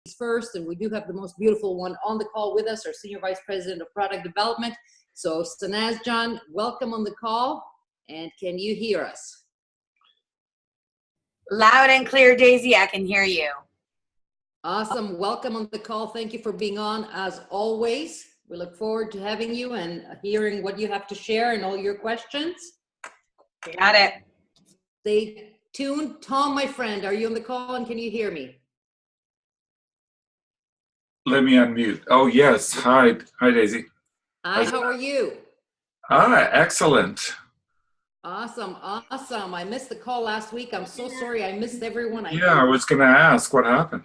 first, and we do have the most beautiful one on the call with us, our Senior Vice President of Product Development. So Sanaz John, welcome on the call, and can you hear us? Loud and clear, Daisy, I can hear you. Awesome, welcome on the call. Thank you for being on as always. We look forward to having you and hearing what you have to share and all your questions. Got it. Stay tuned. Tom, my friend, are you on the call and can you hear me? Let me unmute. Oh, yes. Hi, Daisy. Hi, how are you? Excellent. Awesome. I missed the call last week. I'm so sorry. I missed everyone. I was going to ask what happened.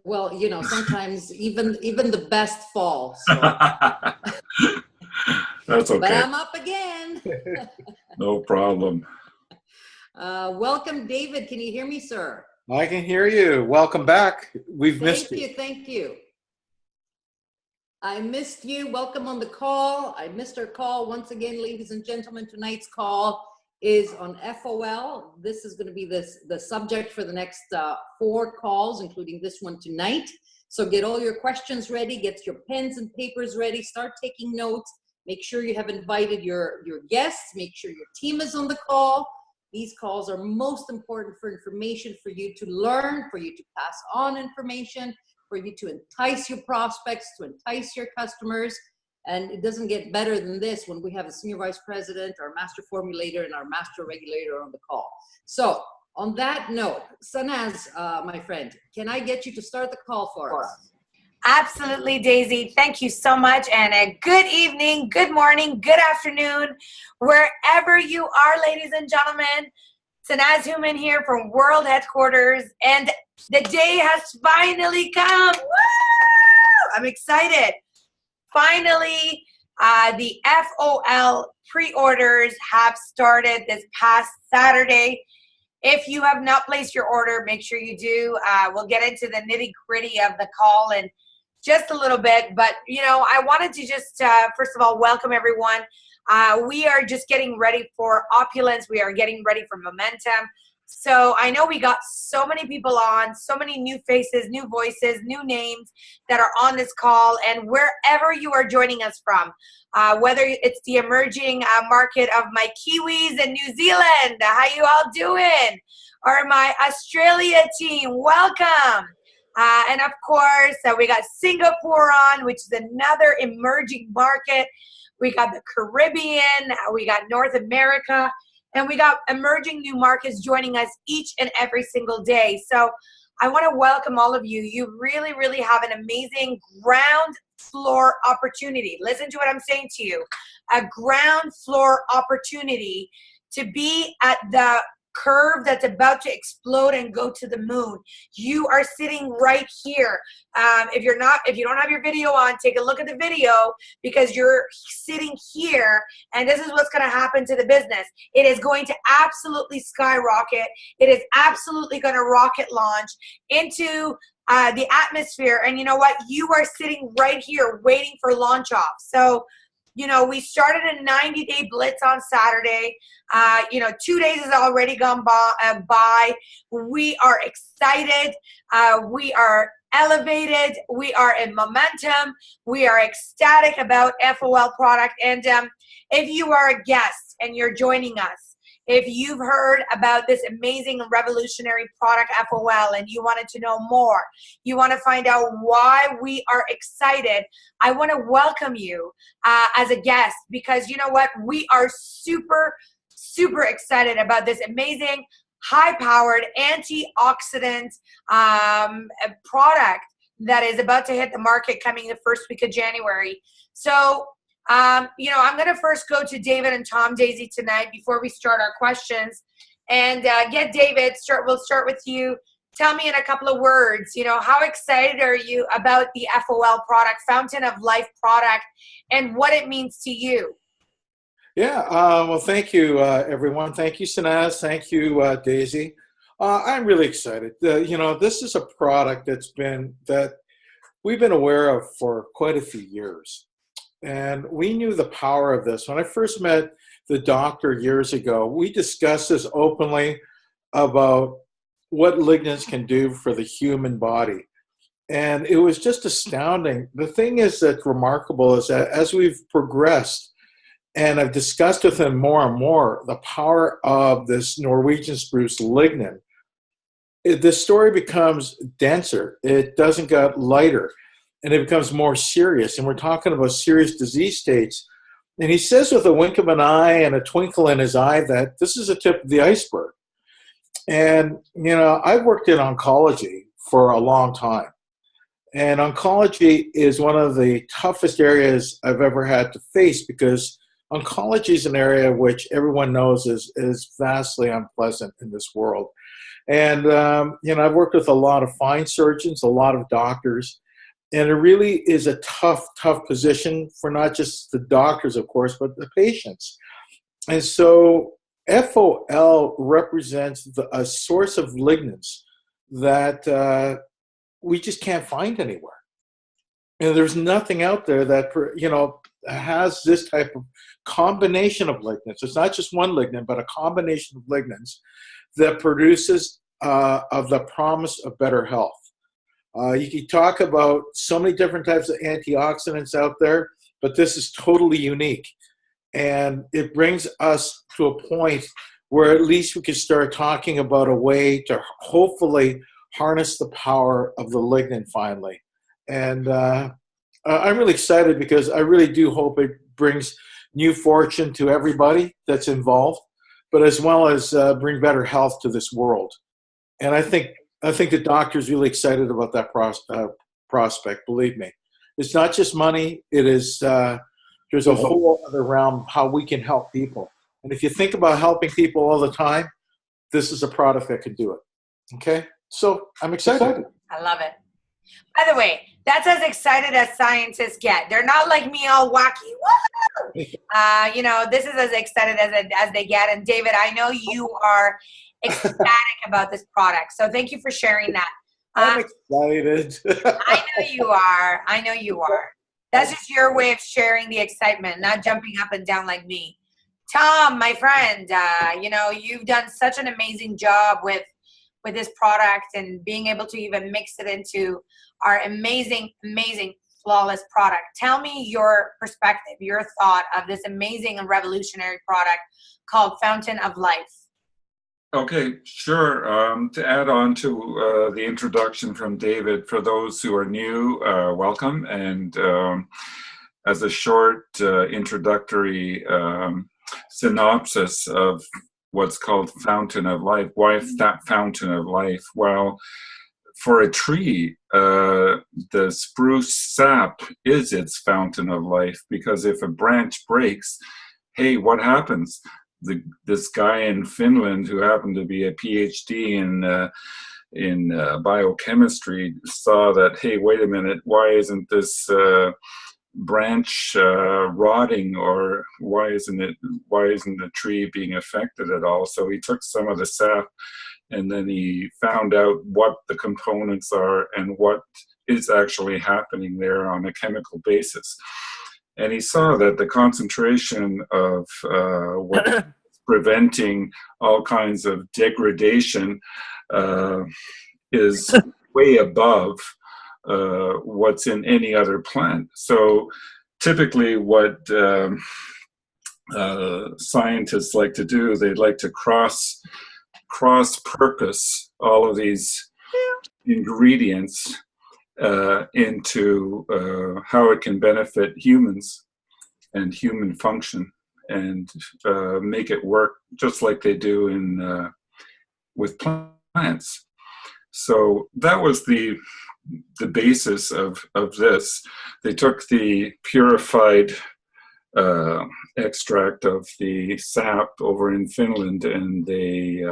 Well, you know, sometimes even the best fall. So. That's okay. But I'm up again. No problem. Welcome, David. Can you hear me, sir? I can hear you. Welcome back. We've missed you. Thank you. I missed you. Welcome on the call. I missed our call. Once again, ladies and gentlemen, tonight's call is on FOL. This is going to be the subject for the next 4 calls, including this one tonight. So get all your questions ready, get your pens and papers ready, start taking notes. Make sure you have invited your guests. Make sure your team is on the call. These calls are most important for information, for you to learn, for you to pass on information, for you to entice your prospects, to entice your customers. And it doesn't get better than this when we have a Senior Vice President, our Master Formulator, and our Master Regulator on the call. So on that note, Sanaz, my friend, can I get you to start the call for us? Absolutely, Daisy. Thank you so much. And a good evening, good morning, good afternoon, wherever you are, ladies and gentlemen. Sanaz Human here from World Headquarters. And the day has finally come. Woo! I'm excited. Finally, the FOL pre-orders have started this past Saturday. If you have not placed your order, make sure you do. We'll get into the nitty-gritty of the call in just a little bit. But, you know, I wanted to just, first of all, welcome everyone. We are just getting ready for opulence. We are getting ready for momentum. So I know we got so many people on, so many new faces, new voices, new names that are on this call. And wherever you are joining us from, whether it's the emerging market of my Kiwis in New Zealand, how you all doing? Or my Australia team, welcome. And of course, we got Singapore on, which is another emerging market. We got the Caribbean, we got North America, and we got emerging new markets joining us each and every single day. So I want to welcome all of you. You really, really have an amazing ground floor opportunity. Listen to what I'm saying to you. A ground floor opportunity to be at the curve that's about to explode and go to the moon. You are sitting right here. If you don't have your video on, take a look at the video, because you're sitting here, and this is what's going to happen to the business. It is going to absolutely skyrocket. It is absolutely going to rocket launch into the atmosphere. And you know what? You are sitting right here waiting for launch off. So, you know, we started a 90-day blitz on Saturday. 2 days has already gone by. We are excited. We are elevated. We are in momentum. We are ecstatic about FOL product. And if you are a guest and you're joining us, if you've heard about this amazing revolutionary product FOL and you wanted to know more, you want to find out why we are excited, I want to welcome you as a guest, because you know what? We are super, super excited about this amazing high-powered antioxidant product that is about to hit the market coming the first week of January. So I'm going to first go to David and Tom, Daisy, tonight before we start our questions. And get David, we'll start with you. Tell me in a couple of words, how excited are you about the FOL product, Fountain of Life product, and what it means to you? Yeah, well, thank you, everyone. Thank you, Sanaz. Thank you, Daisy. I'm really excited. This is a product that we've been aware of for quite a few years. And we knew the power of this. When I first met the doctor years ago, we discussed this openly about what lignans can do for the human body. And it was just astounding. The thing is that's remarkable is that as we've progressed, and I've discussed with him more and more the power of this Norwegian spruce lignin, the story becomes denser. It doesn't get lighter, and it becomes more serious. And we're talking about serious disease states. And he says with a wink of an eye and a twinkle in his eye that this is the tip of the iceberg. And, you know, I've worked in oncology for a long time. And oncology is one of the toughest areas I've ever had to face because oncology is an area which everyone knows is vastly unpleasant in this world. And, you know, I've worked with a lot of fine surgeons, a lot of doctors, and it really is a tough position for not just the doctors, of course, but the patients. And so FOL represents a source of lignins that we just can't find anywhere. And there's nothing out there that, you know, has this type of combination of lignins. It's not just one lignin, but a combination of lignins that produces of the promise of better health. You can talk about so many different types of antioxidants out there, but this is totally unique. And it brings us to a point where at least we can start talking about a way to hopefully harness the power of the lignin finally. And I'm really excited because I really do hope it brings new fortune to everybody that's involved, but as well as bring better health to this world. And I think the doctor's really excited about that prospect, believe me. It's not just money. It is, there's a whole other realm how we can help people. And if you think about helping people all the time, this is a product that can do it. Okay? So I'm excited. I love it. By the way, that's as excited as scientists get. They're not like me, all wacky. Woo! You know, this is as excited as they get. And David, I know you are ecstatic about this product. So thank you for sharing that. I'm excited. I know you are. I know you are. That's just your way of sharing the excitement, not jumping up and down like me. Tom, my friend, you know, you've done such an amazing job with this product and being able to even mix it into our amazing, flawless product. Tell me your perspective, your thought of this amazing and revolutionary product called Fountain of Life. Okay, sure. To add on to the introduction from David, for those who are new, welcome. And as a short introductory synopsis of what's called Fountain of Life. Why that Fountain of Life? Well, for a tree, the spruce sap is its fountain of life, because if a branch breaks, hey, what happens? This guy in Finland who happened to be a PhD in biochemistry saw that, hey, wait a minute, why isn't this branch rotting, or why isn't the tree being affected at all? So he took some of the sap, and then he found out what the components are and what is actually happening there on a chemical basis. And he saw that the concentration of what's preventing all kinds of degradation is way above what's in any other plant. So typically what scientists like to do, they'd like to cross-purpose all of these ingredients into how it can benefit humans and human function, and make it work just like they do with plants. So that was the basis of this. They took the purified extract of the sap over in Finland, and they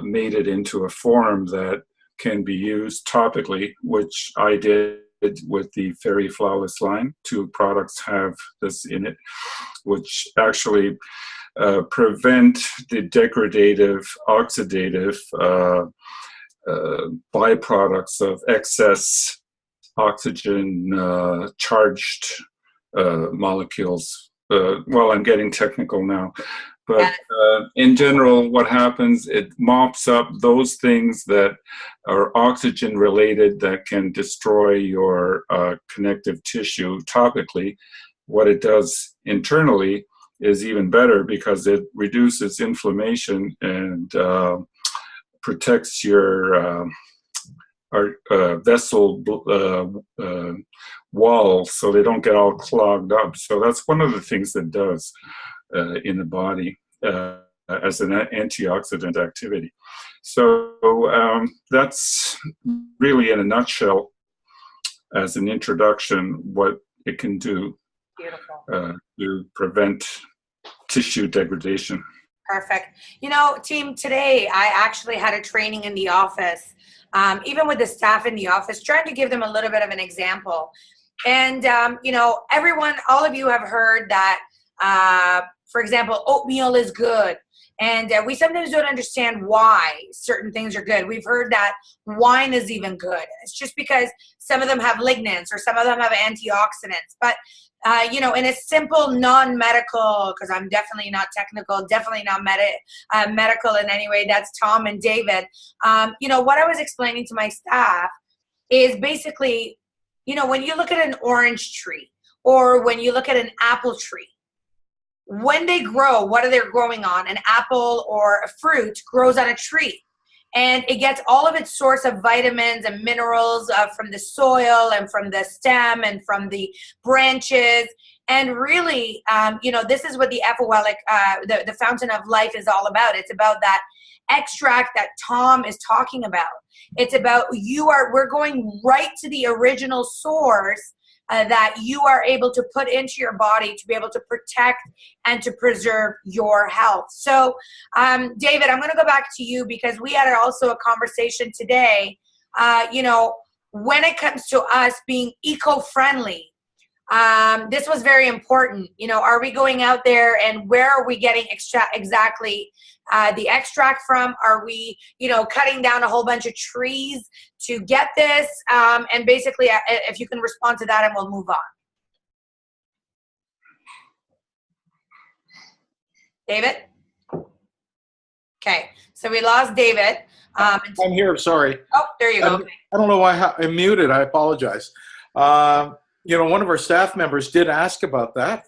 made it into a form that can be used topically, which I did with the Fairy Flawless line. 2 products have this in it, which actually prevent the degradative, oxidative byproducts of excess oxygen charged molecules. Well, I'm getting technical now, But in general, what happens, it mops up those things that are oxygen related that can destroy your connective tissue topically. What it does internally is even better because it reduces inflammation and protects your vessel walls so they don't get all clogged up. So that's one of the things that does in the body as an antioxidant activity. So that's really in a nutshell, as an introduction, what it can do to prevent tissue degradation. Perfect. You know, team, today I actually had a training in the office, even with the staff in the office, trying to give them a little bit of an example. And, you know, everyone, all of you have heard that, for example, oatmeal is good. And we sometimes don't understand why certain things are good. We've heard that wine is even good. It's just because some of them have lignans or some of them have antioxidants. But, you know, in a simple non-medical, because I'm definitely not technical, definitely not medical in any way, that's Tom and David. You know, what I was explaining to my staff is basically, you know, when you look at an orange tree or when you look at an apple tree, when they grow, what are they growing on? An apple or a fruit grows on a tree. And it gets all of its source of vitamins and minerals from the soil and from the stem and from the branches. And really, you know, this is what the FOL, the fountain of life is all about. It's about that extract that Tom is talking about. It's about we're going right to the original source that you are able to put into your body to be able to protect and to preserve your health. So, David, I'm going to go back to you because we had also a conversation today, you know, when it comes to us being eco-friendly. This was very important. You know, are we going out there and where are we getting exactly the extract from? Are we, you know, cutting down a whole bunch of trees to get this? And basically, if you can respond to that and we'll move on. David? Okay, so we lost David. I'm here, sorry. Oh, there you go. I don't know why I'm muted, I apologize. You know, one of our staff members did ask about that.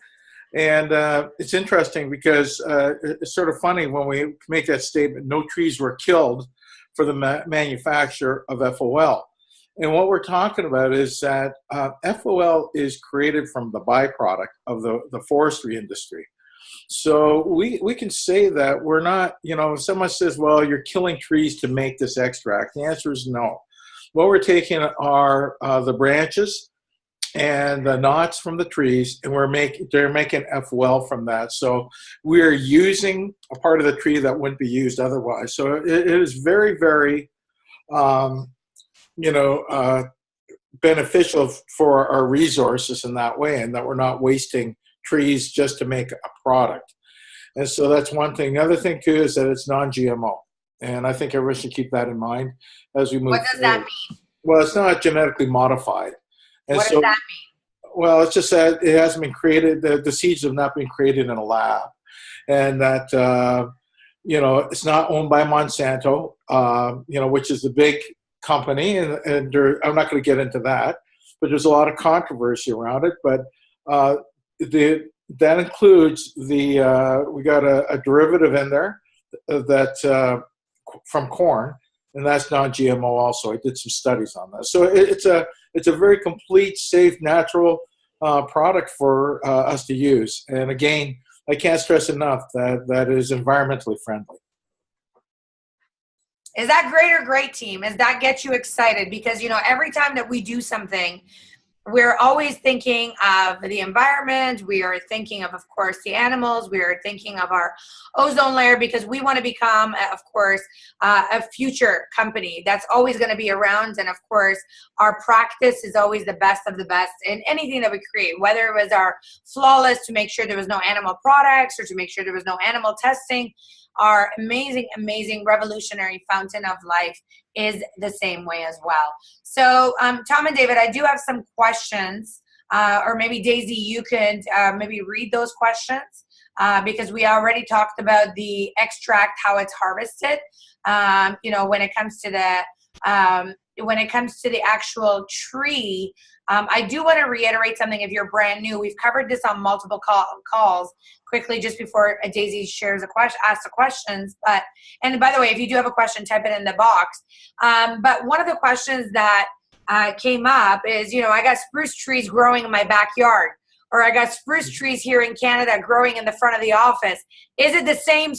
And it's interesting because it's sort of funny when we make that statement, no trees were killed for the manufacture of FOL. And what we're talking about is that FOL is created from the byproduct of the forestry industry. So we can say that we're not, you know, if someone says, well, you're killing trees to make this extract, the answer is no. What we're taking are the branches and the knots from the trees, and they're making FOL from that. So we're using a part of the tree that wouldn't be used otherwise. So it is very, very, you know, beneficial for our resources in that way, and that we're not wasting trees just to make a product. And so that's one thing. The other thing too is that it's non-GMO, and I think everyone should keep that in mind as we move forward. What does that mean? Well, it's not genetically modified. And what does that mean? Well, it's just that it hasn't been created, the seeds have not been created in a lab. And that, you know, it's not owned by Monsanto, you know, which is the big company. And I'm not going to get into that, but there's a lot of controversy around it. But that includes we got a derivative in there that from corn, and that's non-GMO also. I did some studies on that. So it's a very complete, safe, natural product for us to use. And again, I can't stress enough that is environmentally friendly. Is that great or great, team? Does that get you excited? Because, you know, every time that we do something, we're always thinking of the environment. We are thinking of course, the animals. We are thinking of our ozone layer because we want to become, of course, a future company that's always going to be around. And of course, our practice is always the best of the best in anything that we create, whether it was our flawless to make sure there was no animal products or to make sure there was no animal testing. Our amazing, amazing revolutionary fountain of life is the same way as well. So Tom and David, I do have some questions, or maybe Daisy, you could maybe read those questions because we already talked about the extract, how it's harvested. When it comes to the actual tree, I do want to reiterate something. If you're brand new, we've covered this on multiple calls quickly just before Daisy shares asks the questions. And by the way, if you do have a question, type it in the box. But one of the questions that came up is, I got spruce trees growing in my backyard, or I got spruce trees here in Canada growing in the front of the office. Is it the same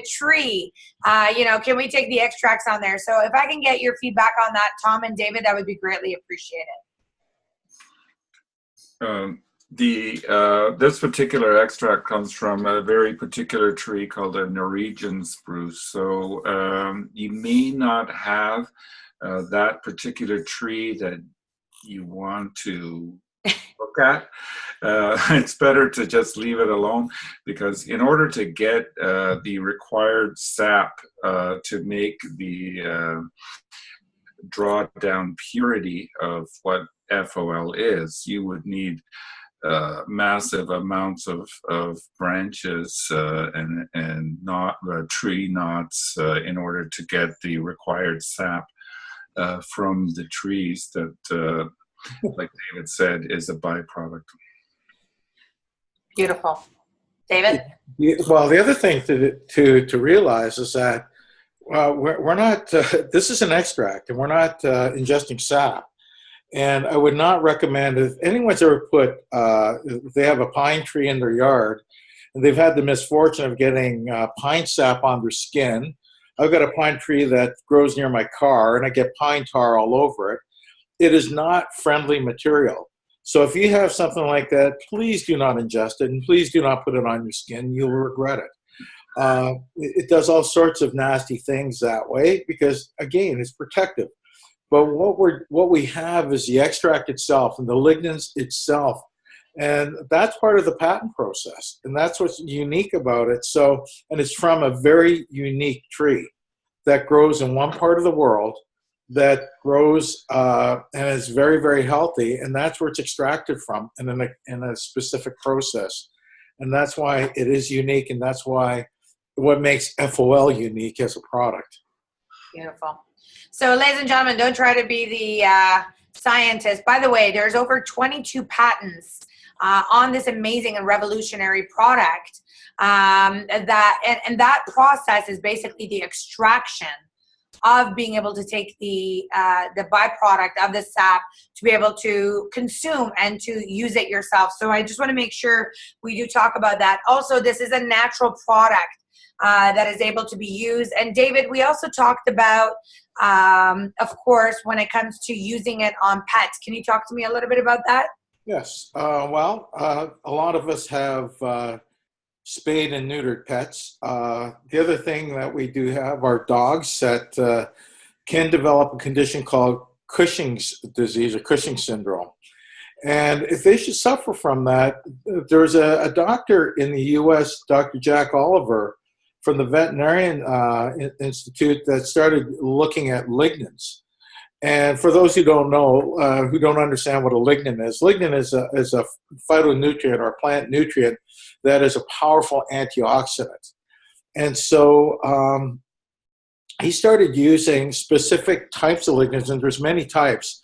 tree? Can we take the extracts on there? So if I can get your feedback on that, Tom and David, that would be greatly appreciated. This particular extract comes from a very particular tree called a Norwegian spruce. So you may not have that particular tree that you want to look at. It's better to just leave it alone, because in order to get the required sap to make the drawdown purity of what FOL is, you would need massive amounts of branches and tree knots in order to get the required sap from the trees that, like David said, is a byproduct. Beautiful. David? Well, the other thing to realize is that we're not, this is an extract, and we're not ingesting sap. And I would not recommend, if anyone's ever they have a pine tree in their yard, and they've had the misfortune of getting pine sap on their skin. I've got a pine tree that grows near my car, and I get pine tar all over it. It is not friendly material. So if you have something like that, please do not ingest it, and please do not put it on your skin. You'll regret it. It does all sorts of nasty things that way because, again, it's protective. But what we have is the extract itself and the lignans itself, and that's part of the patent process, and that's what's unique about it. So, and it's from a very unique tree that grows in one part of the world, that grows and is very, very healthy, and that's where it's extracted from, and in a specific process, and that's why it is unique, and that's why what makes FOL unique as a product. Beautiful. So, ladies and gentlemen, don't try to be the scientist. By the way, there's over 22 patents on this amazing and revolutionary product. That process is basically the extraction of being able to take the byproduct of the sap to be able to consume and to use it yourself. So I just want to make sure we do talk about that. Also, this is a natural product that is able to be used. And David, we also talked about, of course, when it comes to using it on pets. Can you talk to me a little bit about that? Yes. A lot of us have spayed and neutered pets. The other thing that we do have are dogs that can develop a condition called Cushing's disease or Cushing syndrome. And if they should suffer from that, there's a doctor in the U.S., Dr. Jack Oliver, from the Veterinarian Institute, that started looking at lignans. And for those who don't know, who don't understand what a lignan is a phytonutrient or a plant nutrient that is a powerful antioxidant. And so he started using specific types of lignans, and there's many types,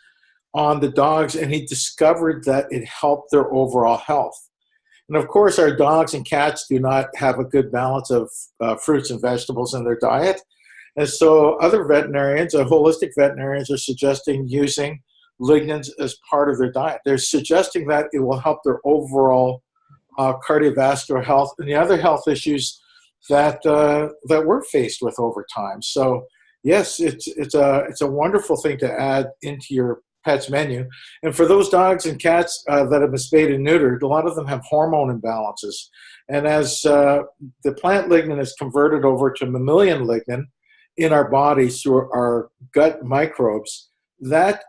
on the dogs, and he discovered that it helped their overall health. And of course, our dogs and cats do not have a good balance of fruits and vegetables in their diet. And so other veterinarians, holistic veterinarians, are suggesting using lignans as part of their diet. They're suggesting that it will help their overall cardiovascular health and the other health issues that we're faced with over time. So yes, it's a wonderful thing to add into your pet's menu. And for those dogs and cats that have been spayed and neutered, a lot of them have hormone imbalances. And as the plant lignan is converted over to mammalian lignan in our bodies through our gut microbes, that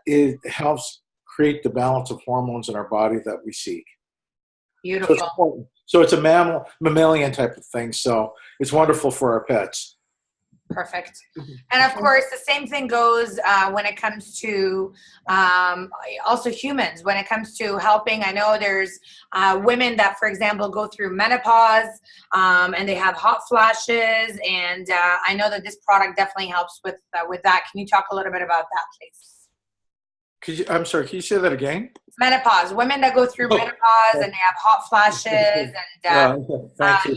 helps create the balance of hormones in our body that we seek. Beautiful. So it's a mammalian type of thing. So it's wonderful for our pets. Perfect. And of course, the same thing goes when it comes to also humans, when it comes to helping. I know there's women that, for example, go through menopause and they have hot flashes. And I know that this product definitely helps with that. Can you talk a little bit about that, please? I'm sorry, can you say that again? Menopause, women that go through menopause and they have hot flashes and,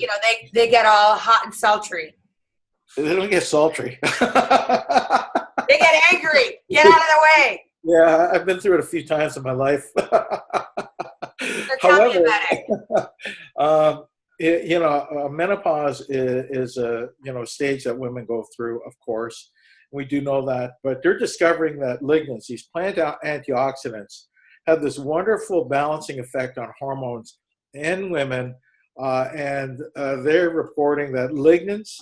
you know, they get all hot and sultry. They don't get sultry. They get angry. Get out of the way. Yeah, I've been through it a few times in my life. So tell me about it. You know, menopause is a stage that women go through, of course. We do know that, but they're discovering that lignans, these plant antioxidants, have this wonderful balancing effect on hormones in women, and they're reporting that lignans.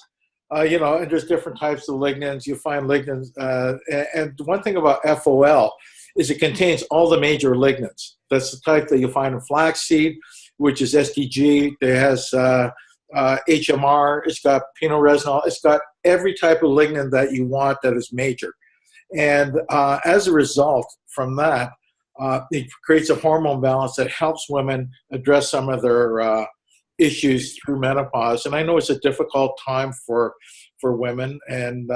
You know, and there's different types of lignans. You find lignans, and one thing about FOL is it contains all the major lignans. That's the type that you find in flaxseed, which is SDG. It has HMR. It's got pinoresonol. It's got every type of lignan that you want that is major. And as a result from that, it creates a hormone balance that helps women address some of their issues through menopause. And I know it's a difficult time for women and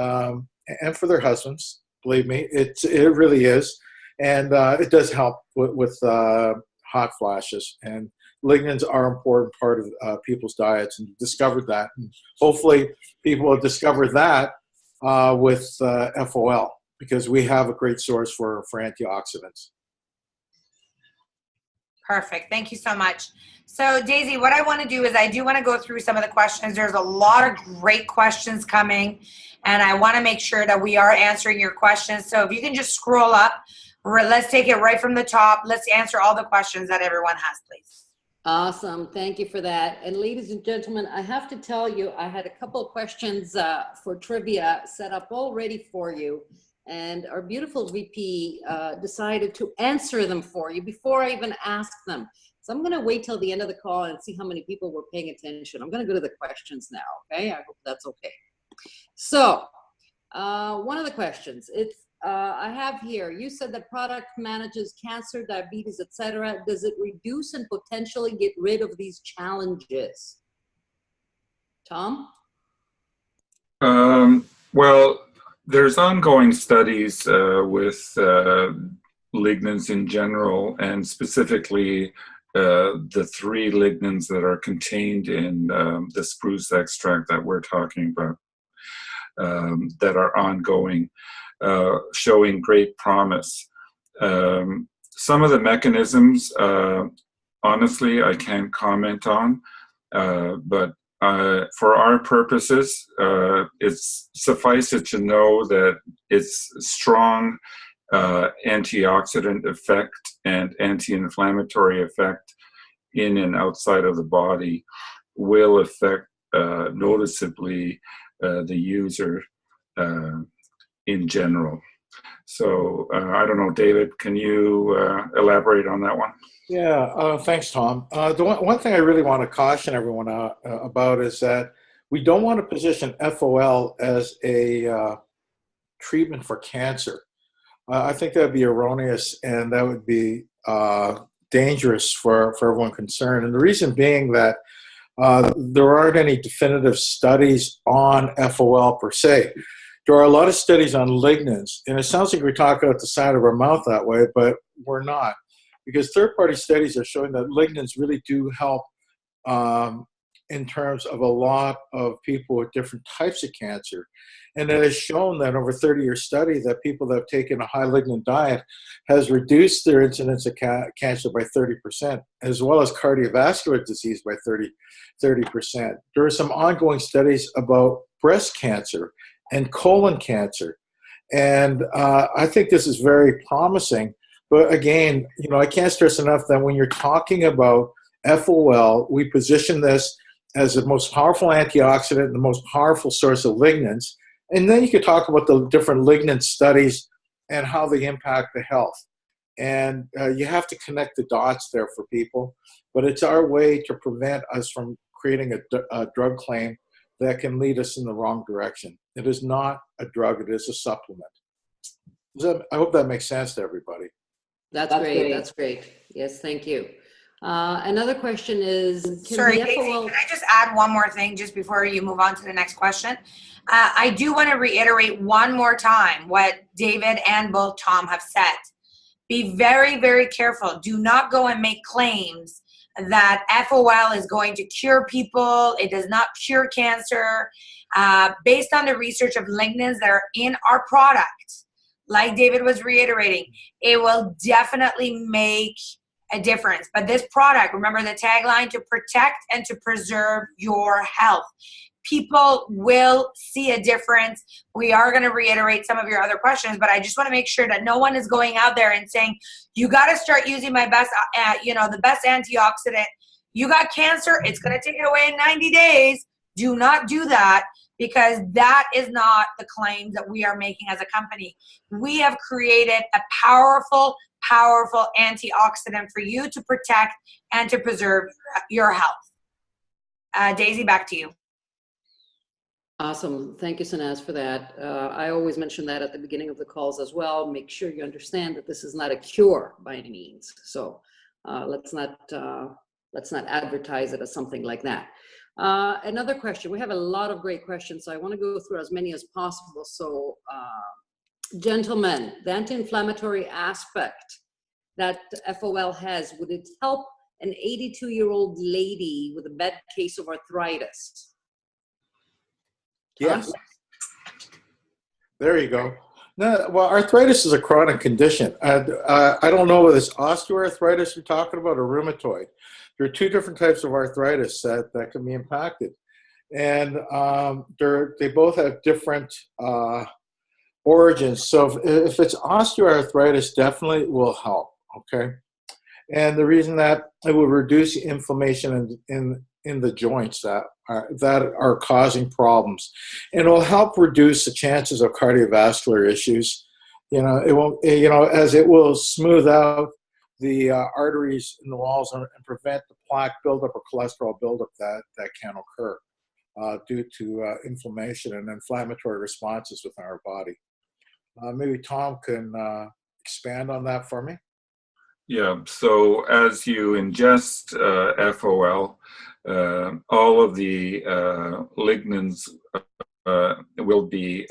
for their husbands. Believe me, it really is. And it does help with hot flashes. And lignans are an important part of people's diets, and discovered that. And hopefully people will discover that with FOL, because we have a great source for antioxidants. Perfect. Thank you so much. So Daisy, what I want to do is I do want to go through some of the questions. There's a lot of great questions coming, and I want to make sure that we are answering your questions. So if you can just scroll up, let's take it right from the top. Let's answer all the questions that everyone has, please. Awesome. Thank you for that. And ladies and gentlemen, I have to tell you, I had a couple of questions for trivia set up already for you. And our beautiful VP decided to answer them for you before I even asked them. So I'm going to wait till the end of the call and see how many people were paying attention. I'm going to go to the questions now, okay? I hope that's okay. So one of the questions, I have here, you said the product manages cancer, diabetes, etc. Does it reduce and potentially get rid of these challenges? Tom? Well, there's ongoing studies with lignans in general, and specifically the 3 lignans that are contained in the spruce extract that we're talking about, that are ongoing, showing great promise. Some of the mechanisms, honestly, I can't comment on, but for our purposes, it's suffice it to know that its strong antioxidant effect and anti-inflammatory effect in and outside of the body will affect noticeably the user in general. So I don't know, David, can you elaborate on that one? Yeah, thanks, Tom. The one thing I really want to caution everyone about is that we don't want to position FOL as a treatment for cancer. I think that would be erroneous, and that would be dangerous for everyone concerned. And the reason being that there aren't any definitive studies on FOL per se. There are a lot of studies on lignans, and it sounds like we're talking out the side of our mouth that way, but we're not. Because third-party studies are showing that lignans really do help in terms of a lot of people with different types of cancer. And it has shown that over 30-year study that people that have taken a high lignan diet has reduced their incidence of cancer by 30%, as well as cardiovascular disease by 30%. There are some ongoing studies about breast cancer and colon cancer. And I think this is very promising. But again, you know, I can't stress enough that when you're talking about FOL, we position this as the most powerful antioxidant, the most powerful source of lignans. And then you could talk about the different lignan studies and how they impact the health. And you have to connect the dots there for people. But it's our way to prevent us from creating a drug claim that can lead us in the wrong direction. It is not a drug. It is a supplement. I hope that makes sense to everybody. That's great. That's great. Yes, thank you. Another question is, Sorry, Daisy, can I just add one more thing just before you move on to the next question? I do want to reiterate one more time what David and both Tom have said. Be very, very careful. Do not go and make claims that FOL is going to cure people. It does not cure cancer. Based on the research of lignans that are in our product, like David was reiterating, it will definitely make a difference. But this product, remember the tagline, to protect and to preserve your health. People will see a difference. We are going to reiterate some of your other questions, but I just want to make sure that no one is going out there and saying, you got to start using my best, the best antioxidant. You got cancer, it's going to take it away in 90 days. Do not do that, because that is not the claims that we are making as a company. We have created a powerful antioxidant for you to protect and to preserve your health. Daisy, back to you. Awesome. Thank you, Sanaz, for that. I always mention that at the beginning of the calls as well. Make sure you understand that this is not a cure by any means. So let's not advertise it as something like that. Another question. We have a lot of great questions, so I want to go through as many as possible. So, gentlemen, the anti-inflammatory aspect that FOL has, would it help an 82-year-old lady with a bad case of arthritis? Yes. There you go. No, well, arthritis is a chronic condition. I don't know whether it's osteoarthritis you're talking about or rheumatoid. There are two different types of arthritis that can be impacted. And they both have different origins. So if it's osteoarthritis, definitely will help, okay? And the reason that it will reduce inflammation in the joints that are causing problems, and it will help reduce the chances of cardiovascular issues. It won't. As it will smooth out the arteries in the walls and prevent the plaque buildup or cholesterol buildup that can occur due to inflammation and inflammatory responses within our body. Maybe Tom can expand on that for me. Yeah, so as you ingest FOL, all of the lignans will be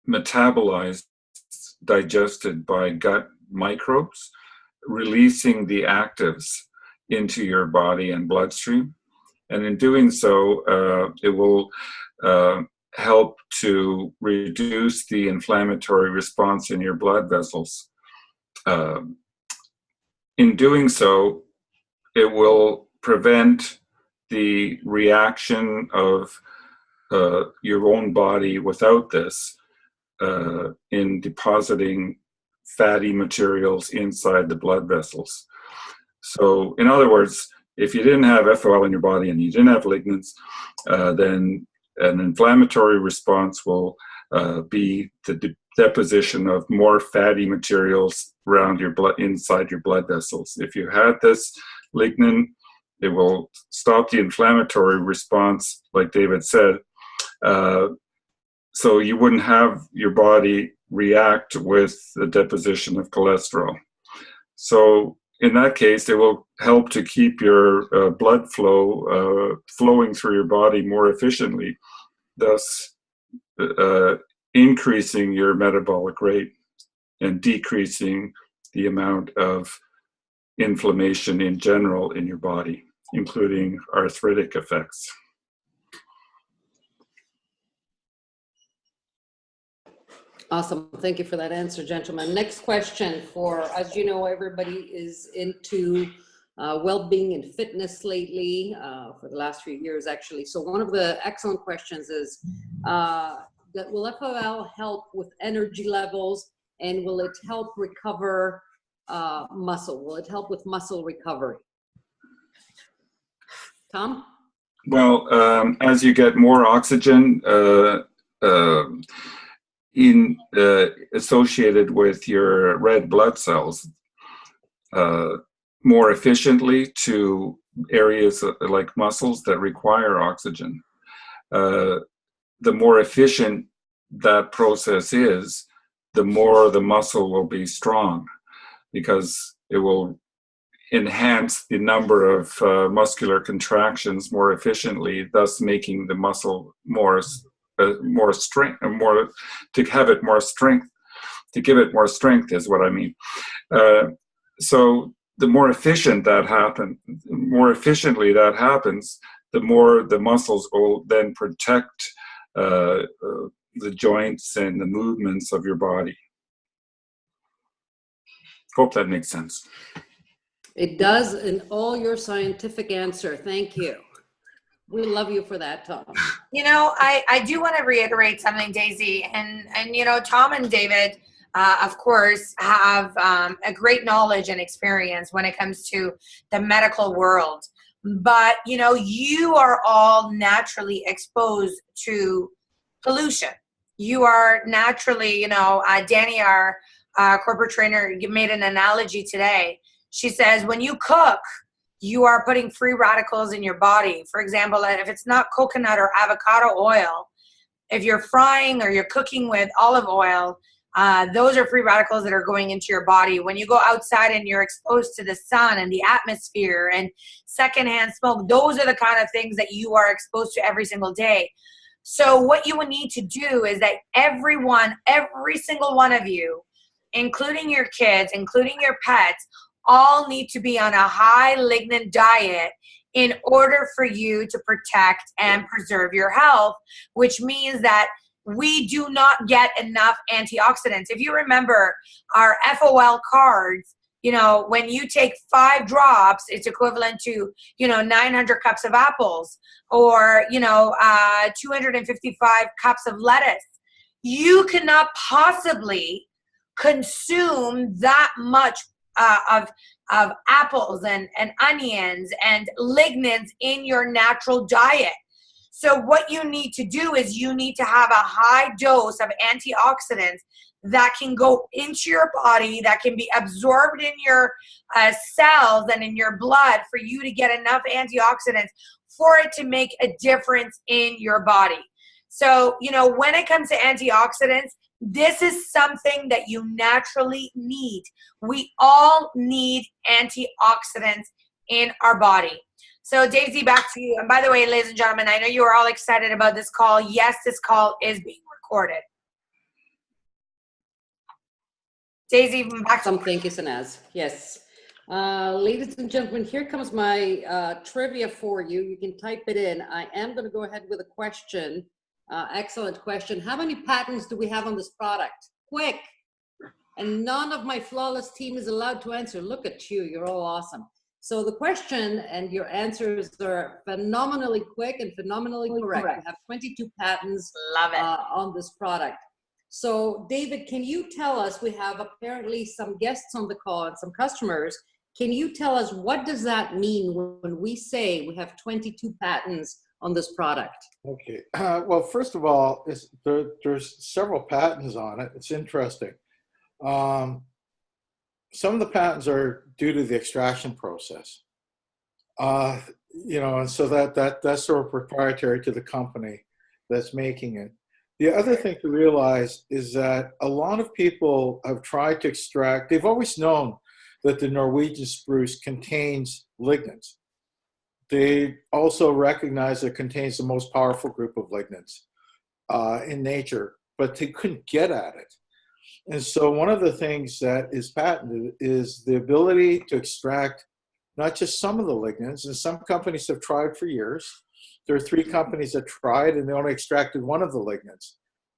metabolized, digested by gut microbes, releasing the actives into your body and bloodstream. And in doing so, it will help to reduce the inflammatory response in your blood vessels. In doing so, it will prevent the reaction of your own body without this in depositing fatty materials inside the blood vessels. So, in other words, if you didn't have FOL in your body and you didn't have lignans, then an inflammatory response will be the deposition of more fatty materials around your blood, inside your blood vessels. If you had this lignan, it will stop the inflammatory response, like David said, so you wouldn't have your body react with the deposition of cholesterol. So in that case, it will help to keep your blood flow flowing through your body more efficiently, thus increasing your metabolic rate and decreasing the amount of inflammation in general in your body, including arthritic effects. Awesome. Thank you for that answer, gentlemen. Next question for, as you know, everybody is into well-being and fitness lately for the last few years, actually. So one of the excellent questions is, that will FOL help with energy levels, and will it help recover muscle? Will it help with muscle recovery? Tom? Well, as you get more oxygen associated with your red blood cells more efficiently to areas like muscles that require oxygen, the more efficient that process is, the more the muscle will be strong, because it will enhance the number of muscular contractions more efficiently, thus making the muscle more strength, more to have it more strength, to give it more strength is what I mean. So the more efficiently that happens, the more the muscles will then protect the joints and the movements of your body. Hope that makes sense. It does in all your scientific answer. Thank you. We love you for that, Tom. You know, I do want to reiterate something, Daisy, and you know, Tom and David, of course, have a great knowledge and experience when it comes to the medical world. But, you know, you are all naturally exposed to pollution. You are naturally, you know, Danny, our corporate trainer, made an analogy today. She says, when you cook, you are putting free radicals in your body. For example, if it's not coconut or avocado oil, if you're frying or you're cooking with olive oil, those are free radicals that are going into your body. When you go outside and you're exposed to the sun and the atmosphere and secondhand smoke, those are the kind of things that you are exposed to every single day. So what you will need to do is that every single one of you, including your kids, including your pets, all need to be on a high lignin diet in order for you to protect and preserve your health, which means that we do not get enough antioxidants. If you remember our FOL cards, you know, when you take 5 drops, it's equivalent to, you know, 900 cups of apples, or, you know, 255 cups of lettuce. You cannot possibly consume that much of apples and onions and lignans in your natural diet. So what you need to do is you need to have a high dose of antioxidants that can go into your body, that can be absorbed in your cells and in your blood for you to get enough antioxidants for it to make a difference in your body. So, you know, when it comes to antioxidants, this is something that you naturally need. We all need antioxidants in our body. So Daisy, back to you. And by the way, ladies and gentlemen, I know you are all excited about this call. Yes, this call is being recorded. Daisy, back to you. Thank you, Sanaz. Yes. Ladies and gentlemen, here comes my trivia for you. You can type it in. I am going to go ahead with a question. Excellent question. How many patents do we have on this product? Quick. And none of my flawless team is allowed to answer. Look at you. You're all awesome. So the question and your answers are phenomenally quick and phenomenally correct. We have 22 patents on this product. So David, can you tell us, we have apparently some guests on the call and some customers. Can you tell us what does that mean when we say we have 22 patents on this product? Okay. Well, first of all, there's several patents on it. It's interesting. Some of the patents are due to the extraction process. You know, and so that's sort of proprietary to the company that's making it. The other thing to realize is that a lot of people have tried to extract, they've always known that the Norwegian spruce contains lignans. They also recognize it contains the most powerful group of lignans in nature, but they couldn't get at it. And so one of the things that is patented is the ability to extract not just some of the lignans, and some companies have tried for years. There are 3 companies that tried and they only extracted one of the lignans.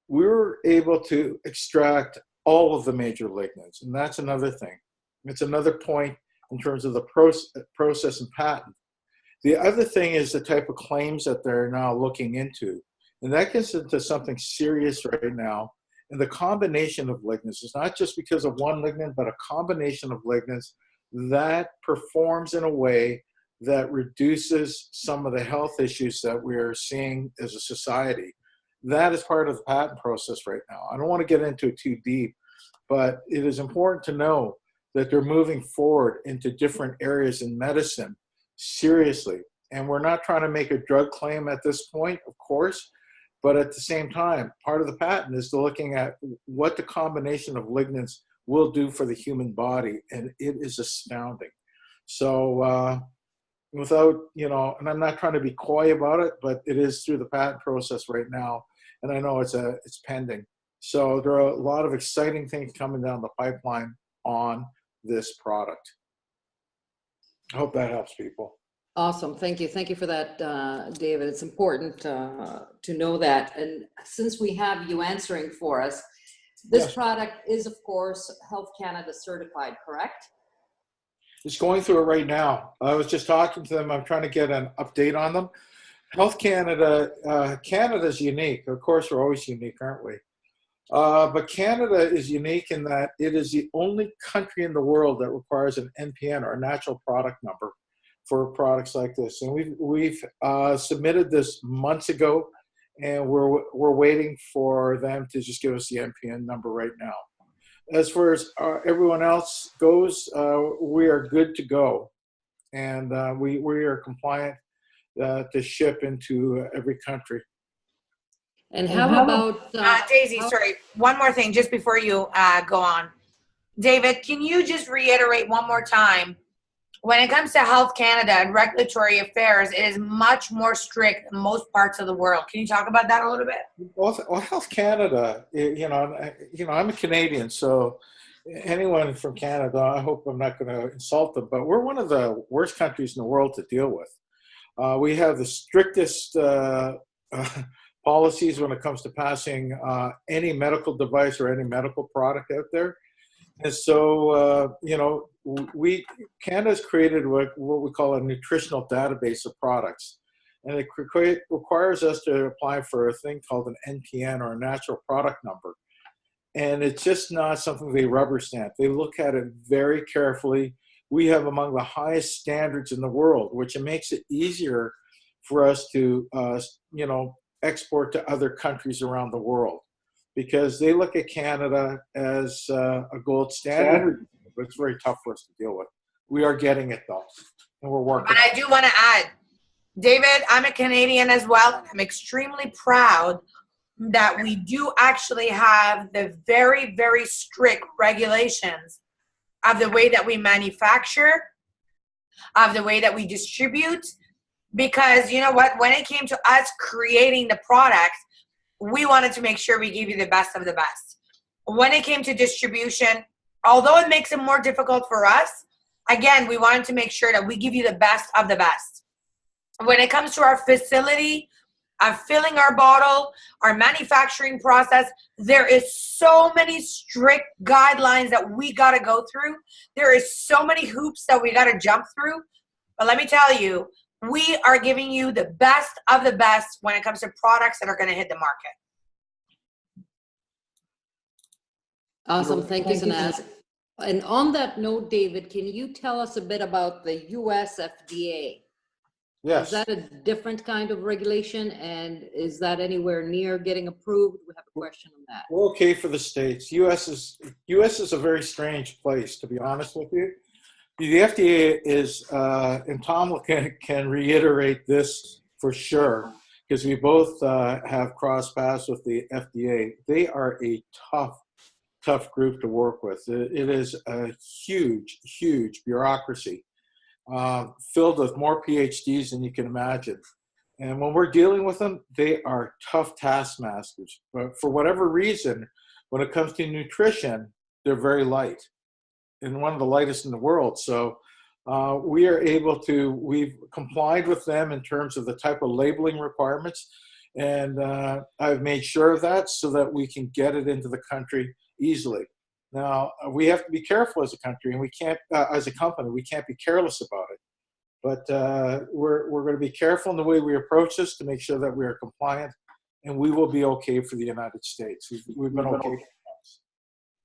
We were able to extract all of the major lignans, and that's another thing. It's another point in terms of the process and patent. The other thing is the type of claims that they're now looking into, and that gets into something serious right now. And the combination of lignans is not just because of one lignan, but a combination of lignans that performs in a way that reduces some of the health issues that we're seeing as a society. That is part of the patent process right now. I don't want to get into it too deep, but it is important to know that they're moving forward into different areas in medicine seriously. And we're not trying to make a drug claim at this point, of course, but at the same time, part of the patent is looking at what the combination of lignans will do for the human body, and it is astounding. So without, and I'm not trying to be coy about it, but it is through the patent process right now, and I know it's pending. So there are a lot of exciting things coming down the pipeline on this product. I hope that helps people. Awesome. Thank you. Thank you for that, David. It's important to know that. And since we have you answering for us, this Yes. product is, of course, Health Canada certified, correct? It's going through it right now. I was just talking to them. I'm trying to get an update on them. Health Canada, Canada's unique. Of course, we're always unique, aren't we? But Canada is unique in that it is the only country in the world that requires an NPN, or a natural product number, for products like this. And we've submitted this months ago, and we're waiting for them to just give us the NPN number right now. As far as everyone else goes, we are good to go, and we are compliant to ship into every country. And how about Daisy? Sorry, one more thing just before you go on. David, can you just reiterate one more time? When it comes to Health Canada and regulatory affairs, it is much more strict than most parts of the world. Can you talk about that a little bit? Well, Health Canada, I'm a Canadian, so anyone from Canada, I hope I'm not going to insult them, but we're one of the worst countries in the world to deal with. We have the strictest policies when it comes to passing any medical device or any medical product out there. And so, Canada's created what we call a nutritional database of products. And it requires us to apply for a thing called an NPN, or a natural product number. And it's just not something they rubber stamp. They look at it very carefully. We have among the highest standards in the world, which makes it easier for us to, export to other countries around the world, because they look at Canada as a gold standard. But it's very tough for us to deal with. We are getting it though, and we're working. But I do want to add, David, I'm a Canadian as well. I'm extremely proud that we do actually have the very, very strict regulations of the way that we manufacture, of the way that we distribute. Because you know what, when it came to us creating the product, we wanted to make sure we give you the best of the best. When it came to distribution, although it makes it more difficult for us, again, we wanted to make sure that we give you the best of the best. When it comes to our facility, of filling our bottle, our manufacturing process, there is so many strict guidelines that we got to go through. There is so many hoops that we got to jump through. But let me tell you, we are giving you the best of the best when it comes to products that are going to hit the market. Awesome. Thank you, Sanaz. And on that note, David, can you tell us a bit about the US FDA? Yes. Is that a different kind of regulation, and is that anywhere near getting approved? We have a question on that. We're okay for the States. US is a very strange place, to be honest with you. The FDA is, and Tom can reiterate this for sure, because we both have crossed paths with the FDA. They are a tough group to work with. It is a huge, huge bureaucracy, filled with more PhDs than you can imagine. And when we're dealing with them, they are tough taskmasters. But for whatever reason, when it comes to nutrition, they're very light, and one of the lightest in the world. So we've complied with them in terms of the type of labeling requirements. And I've made sure of that so that we can get it into the country easily. Now, we have to be careful as a country, and we can't, as a company, we can't be careless about it. But we're going to be careful in the way we approach this to make sure that we are compliant, and we will be okay for the United States. We've been okay.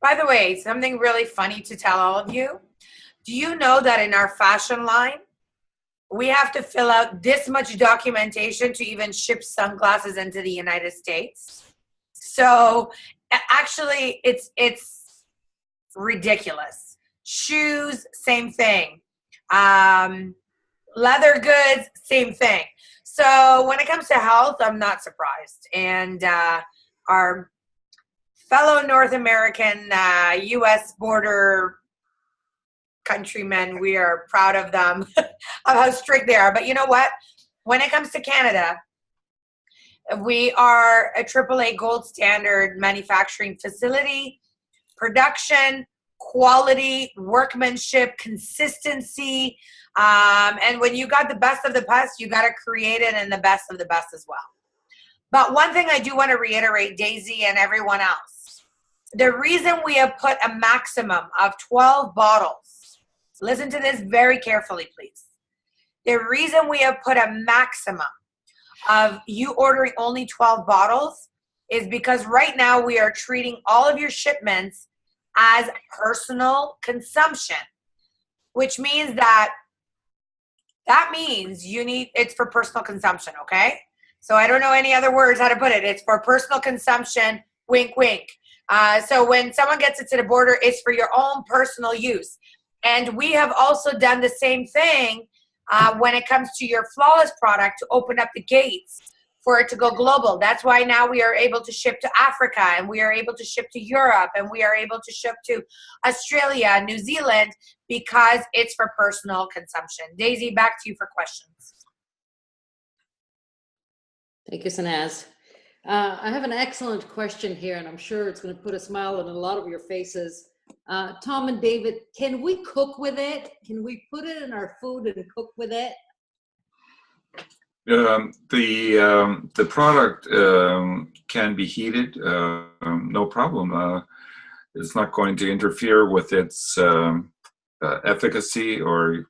By the way, something really funny to tell all of you. Do you know that in our fashion line, we have to fill out this much documentation to even ship sunglasses into the United States? So actually, it's ridiculous. Shoes, same thing. Leather goods, same thing. So when it comes to health, I'm not surprised. And our fellow North American U.S. border countrymen, we are proud of them, of how strict they are. But you know what? When it comes to Canada, we are a AAA gold standard manufacturing facility, production, quality, workmanship, consistency. And when you got the best of the best, you got to create it in the best of the best as well. But one thing I do want to reiterate, Daisy and everyone else, the reason we have put a maximum of 12 bottles, listen to this very carefully, please. The reason we have put a maximum of you ordering only 12 bottles is because right now we are treating all of your shipments as personal consumption, which means that means it's for personal consumption, okay? So I don't know any other words how to put it. It's for personal consumption, wink, wink. So when someone gets it to the border, it's for your own personal use. And we have also done the same thing when it comes to your Flawless product to open up the gates for it to go global. That's why now we are able to ship to Africa, and we are able to ship to Europe, and we are able to ship to Australia, New Zealand, because it's for personal consumption. Daisy, back to you for questions. Thank you, Sanaz. I have an excellent question here, and I'm sure it's going to put a smile on a lot of your faces. Tom and David, can we cook with it? Can we put it in our food and cook with it? The product can be heated, no problem. It's not going to interfere with its efficacy or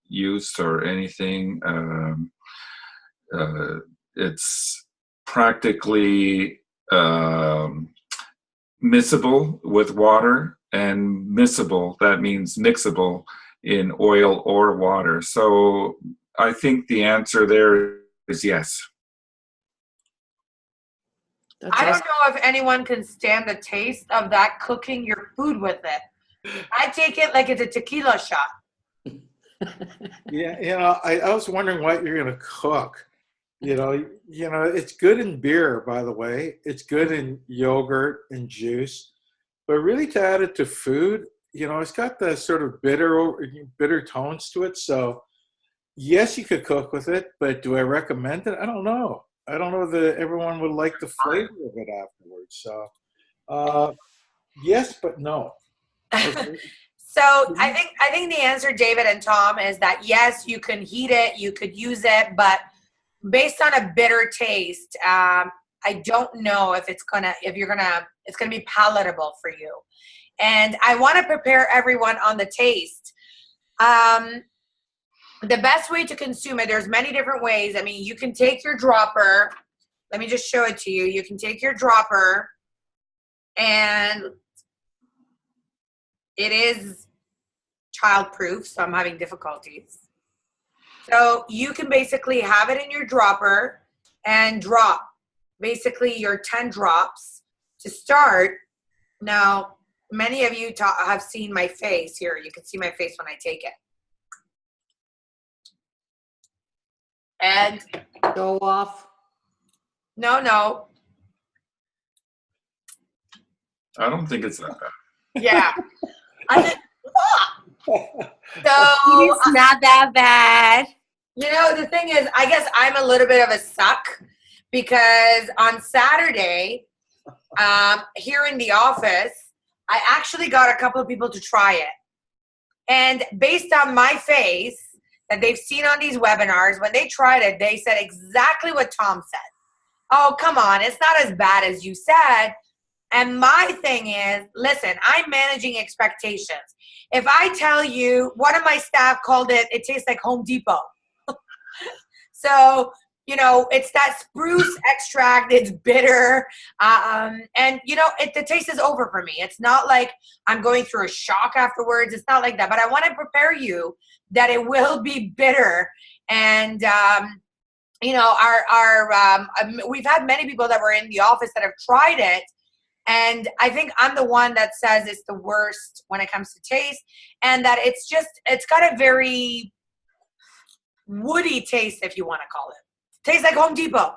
use or anything. It's practically miscible with water, and miscible, that means mixable in oil or water. So I think the answer there is yes. I don't know if anyone can stand the taste of that cooking your food with it. I take it like it's a tequila shot. Yeah, I was wondering what you're going to cook. It's good in beer, by the way. It's good in yogurt and juice. But really to add it to food, it's got the sort of bitter tones to it. So yes, you could cook with it, but do I recommend it? I don't know. I don't know that everyone would like the flavor of it afterwards. So yes, but no. Okay. So I think the answer, David and Tom, is that yes, you can heat it, you could use it, but based on a bitter taste, I don't know if it's gonna be palatable for you. And I want to prepare everyone on the taste. The best way to consume it, there's many different ways. I mean, you can take your dropper. Let me just show it to you. You can take your dropper, and it is child-proof, so I'm having difficulties. So you can basically have it in your dropper and drop basically your 10 drops to start. Now, many of you have seen my face here. You can see my face when I take it. And Go off. No. I don't think it's that bad. Yeah. So It's not that bad. the thing is, I guess I'm a little bit of a suck because on Saturday, here in the office, I actually got a couple of people to try it. And based on my face that they've seen on these webinars, when they tried it, they said exactly what Tom said. Oh, come on, it's not as bad as you said. And my thing is, listen, I'm managing expectations. If I tell you, one of my staff called it tastes like Home Depot. So, it's that spruce extract. It's bitter. And, the taste is over for me. It's not like I'm going through a shock afterwards. It's not like that. But I want to prepare you that it will be bitter. And, we've had many people that were in the office that have tried it. And I think I'm the one that says it's the worst when it comes to taste, and that it's got a very woody taste, if you want to call it. Tastes like Home Depot.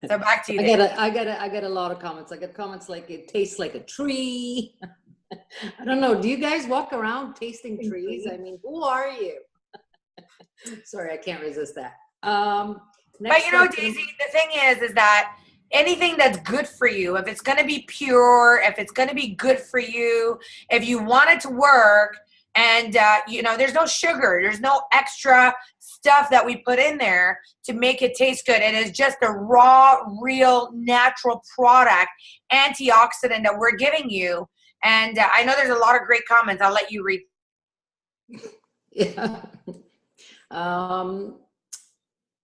So back to you, Dave. I get a lot of comments. I get comments like it tastes like a tree. I don't know. Do you guys walk around tasting trees? I mean, who are you? Sorry, I can't resist that. But you know, Daisy, the thing is that anything that's good for you, if it's going to be pure, if it's going to be good for you, if you want it to work, and you know, there's no sugar, there's no extra stuff that we put in there to make it taste good. It is just a raw, real, natural product, antioxidant that we're giving you. And I know there's a lot of great comments. I'll let you read. Yeah.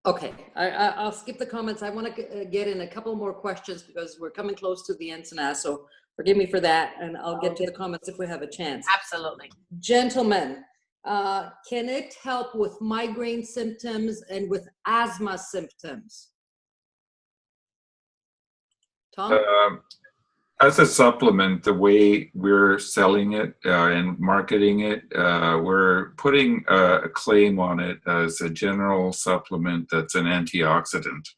Okay, I'll skip the comments. I want to get in a couple more questions because we're coming close to the end now, so forgive me for that, and I'll get to the comments if we have a chance. Absolutely. Gentlemen, can it help with migraine symptoms and with asthma symptoms? Tom? As a supplement, the way we're selling it and marketing it, we're putting a claim on it as a general supplement that's an antioxidant.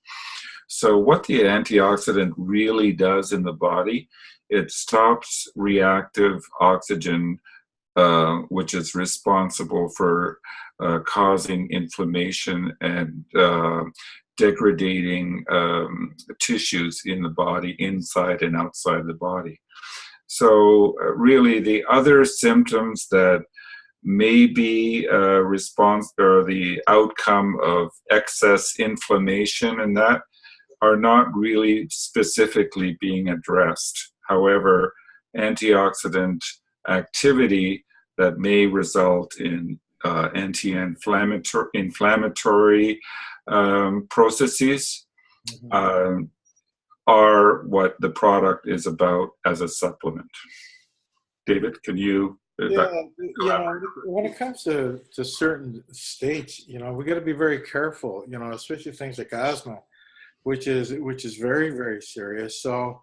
So what the antioxidant really does in the body, it stops reactive oxygen, which is responsible for causing inflammation and degrading tissues in the body, inside and outside the body. So really the other symptoms that may be a response or the outcome of excess inflammation and that are not really specifically being addressed. However, antioxidant activity that may result in anti-inflammatory processes are what the product is about as a supplement. David, can you? When it comes to certain states, you know, we got to be very careful, you know, especially things like asthma, which is very, very serious. So,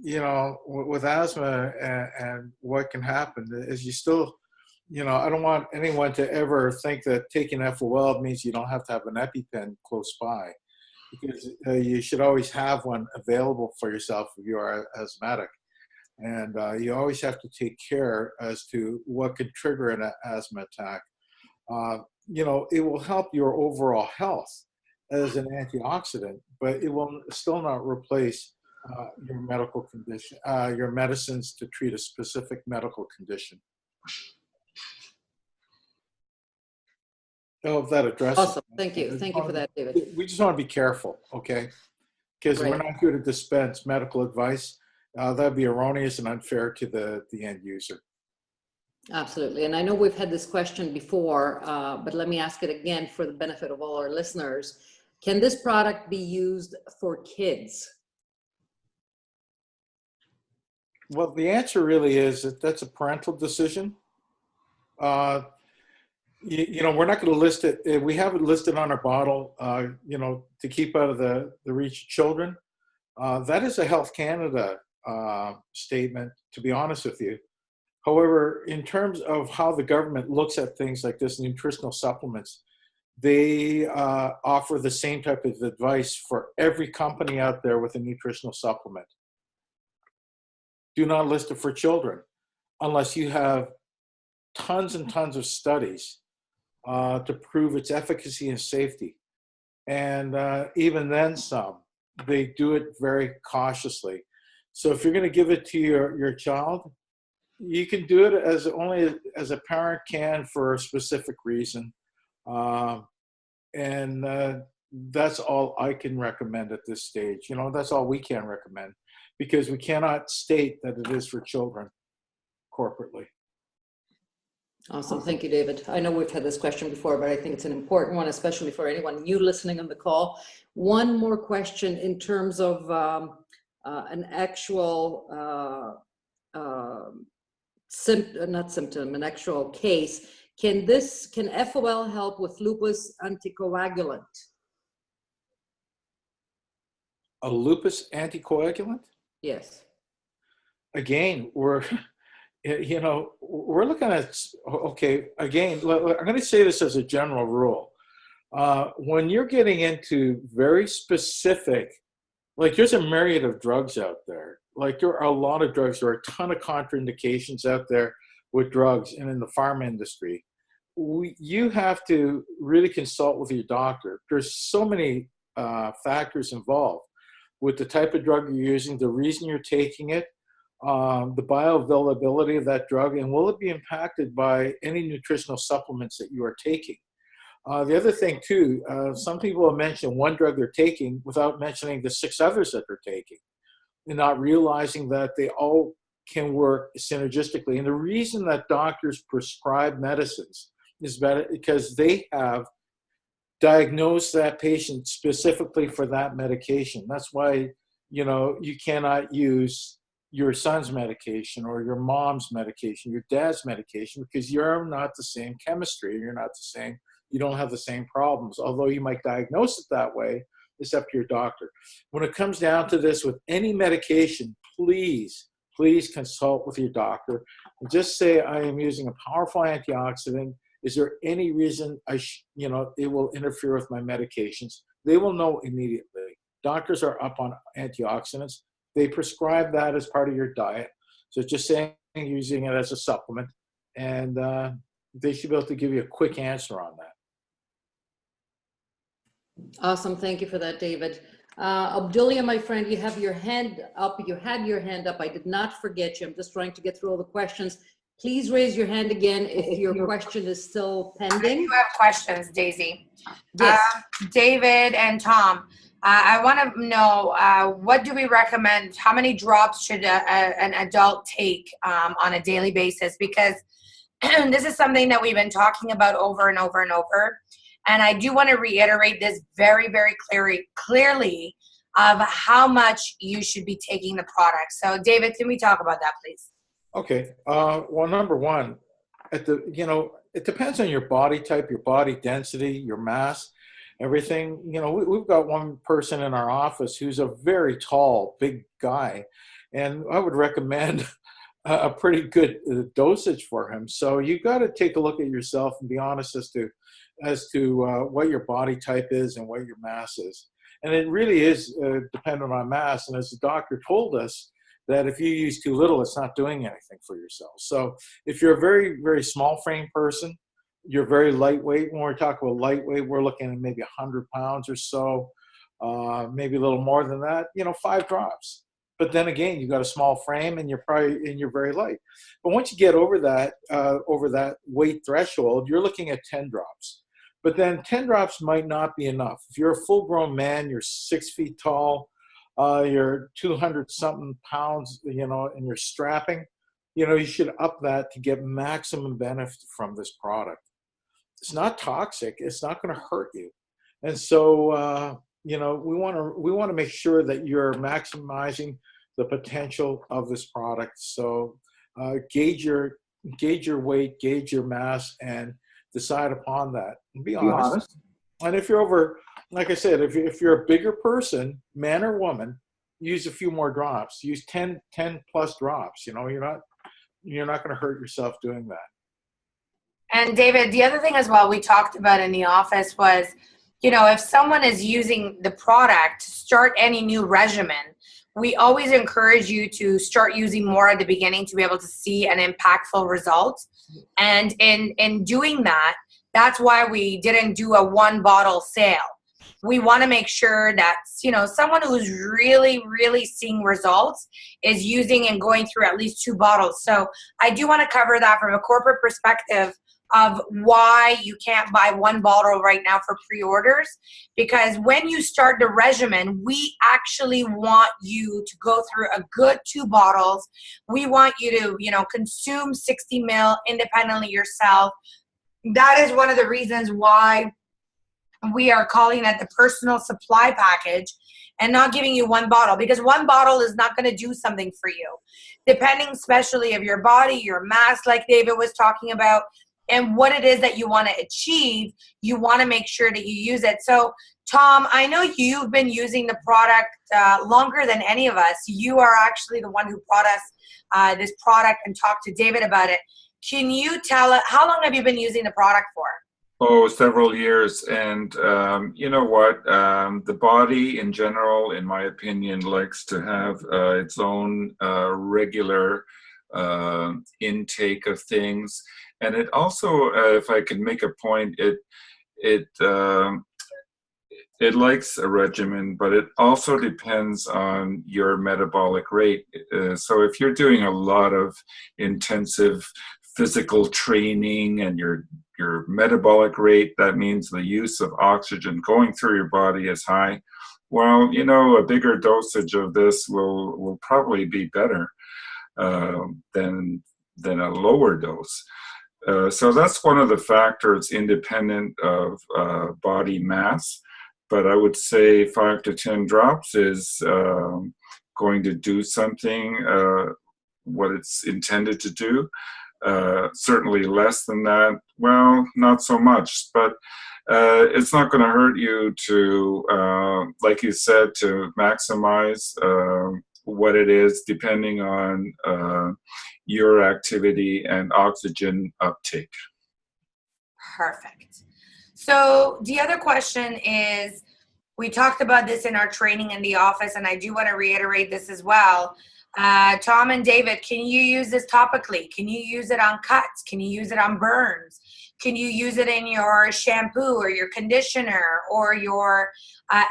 you know, with asthma and what can happen is you still, you know, I don't want anyone to ever think that taking FOL means you don't have to have an EpiPen close by, because you should always have one available for yourself if you are asthmatic. And you always have to take care as to what could trigger an asthma attack. You know, it will help your overall health as an antioxidant, but it will still not replace your medical condition, your medicines to treat a specific medical condition. I hope that addresses. Awesome. Thank you. Thank you for that, David. We just want to be careful, okay? Because we're not here to dispense medical advice. That'd be erroneous and unfair to the end user. Absolutely. And I know we've had this question before, but let me ask it again for the benefit of all our listeners. Can this product be used for kids? Well, the answer really is that that's a parental decision. You know, we're not going to list it. We have it listed on our bottle, you know, to keep out of the reach of children. That is a Health Canada statement, to be honest with you. However, in terms of how the government looks at things like this, nutritional supplements, they offer the same type of advice for every company out there with a nutritional supplement. Do not list it for children unless you have tons and tons of studies to prove its efficacy and safety. And even then some, they do it very cautiously. So if you're going to give it to your child, you can do it as only as a parent can for a specific reason. And that's all I can recommend at this stage. You know, that's all we can recommend, because we cannot state that it is for children corporately. Awesome. Thank you, David. I know we've had this question before, but I think it's an important one, especially for anyone new listening on the call. One more question in terms of an actual, an actual case. Can FOL help with lupus anticoagulant? A lupus anticoagulant? Yes. Again, we're looking at, okay, again, I'm going to say this as a general rule. When you're getting into very specific, like there's a myriad of drugs out there. Like there are a lot of drugs. There are a ton of contraindications out there with drugs and in the pharma industry. You have to really consult with your doctor. There's so many factors involved with the type of drug you're using, the reason you're taking it, the bioavailability of that drug, and will it be impacted by any nutritional supplements that you are taking. The other thing too, some people have mentioned one drug they're taking without mentioning the 6 others that they're taking, and not realizing that they all can work synergistically. And the reason that doctors prescribe medicines is because they have diagnosed that patient specifically for that medication. That's why, you cannot use your son's medication or your mom's medication, your dad's medication, because you're not the same chemistry. You're not the same. You don't have the same problems, although you might diagnose it that way. It's up to your doctor. When it comes down to this, with any medication, please consult with your doctor and just say, I am using a powerful antioxidant. Is there any reason it will interfere with my medications? They will know immediately. Doctors are up on antioxidants. They prescribe that as part of your diet. So just saying using it as a supplement, and they should be able to give you a quick answer on that. Awesome. Thank you for that, David. Abdullah, my friend, you have your hand up. You had your hand up. I did not forget you. I'm just trying to get through all the questions. Please raise your hand again if your question is still pending. I do have questions, Daisy. Yes. David and Tom, I want to know, what do we recommend? How many drops should an adult take on a daily basis? Because this is something that we've been talking about over and over and over. And I do want to reiterate this very, very clearly of how much you should be taking the product. So David, can we talk about that, please? Okay. Well, number one, it depends on your body type, your body density, your mass, everything. We've got one person in our office who's a very tall, big guy, and I would recommend a pretty good dosage for him. So you got to take a look at yourself and be honest as to what your body type is and what your mass is. And it really is dependent on mass. And as the doctor told us, that if you use too little, it's not doing anything for yourself. So if you're a very, very small frame person, you're very lightweight. When we're talking about lightweight, we're looking at maybe 100 pounds or so, maybe a little more than that, 5 drops. But then again, you've got a small frame and you're very light. But once you get over that weight threshold, you're looking at 10 drops. But then 10 drops might not be enough. If you're a full-grown man, you're 6 feet tall, you're 200-something pounds, and you're strapping, you should up that to get maximum benefit from this product. It's not toxic. It's not going to hurt you. And so, we want to make sure that you're maximizing the potential of this product. So gauge your weight, gauge your mass, and decide upon that. And be honest. And if you're over, like I said, if you're a bigger person, man or woman, use a few more drops. Use 10 plus drops. You're not going to hurt yourself doing that. And David, the other thing as well we talked about in the office was, if someone is using the product to start any new regimen, we always encourage you to start using more at the beginning to be able to see an impactful result. And in doing that, that's why we didn't do a 1-bottle sale. We want to make sure that, someone who's really, really seeing results is using and going through at least 2 bottles. So I do want to cover that from a corporate perspective of why you can't buy 1 bottle right now for pre-orders. Because when you start the regimen, we actually want you to go through a good 2 bottles. We want you to, consume 60 ml independently yourself. That is one of the reasons why we are calling it the personal supply package and not giving you 1 bottle, because 1 bottle is not going to do something for you. Depending especially of your body, your mass, like David was talking about, and what it is that you want to achieve, you want to make sure that you use it. So Tom, I know you've been using the product longer than any of us. You are actually the one who brought us this product and talked to David about it. Can you tell us, how long have you been using the product for? Oh, several years. And you know what? The body in general, in my opinion, likes to have its own regular intake of things. And it also, if I can make a point, it likes a regimen, but it also depends on your metabolic rate. So if you're doing a lot of intensive physical training and your metabolic rate, that means the use of oxygen going through your body is high. Well, you know, a bigger dosage of this will probably be better than a lower dose. So that's one of the factors independent of body mass. But I would say 5 to 10 drops is going to do something, what it's intended to do. Certainly less than that, well, not so much. But it's not going to hurt you to, like you said, to maximize what it is depending on your activity and oxygen uptake. Perfect. So the other question is, we talked about this in our training in the office, and I do want to reiterate this as well. Tom and David, can you use this topically? Can you use it on cuts? Can you use it on burns? Can you use it in your shampoo or your conditioner or your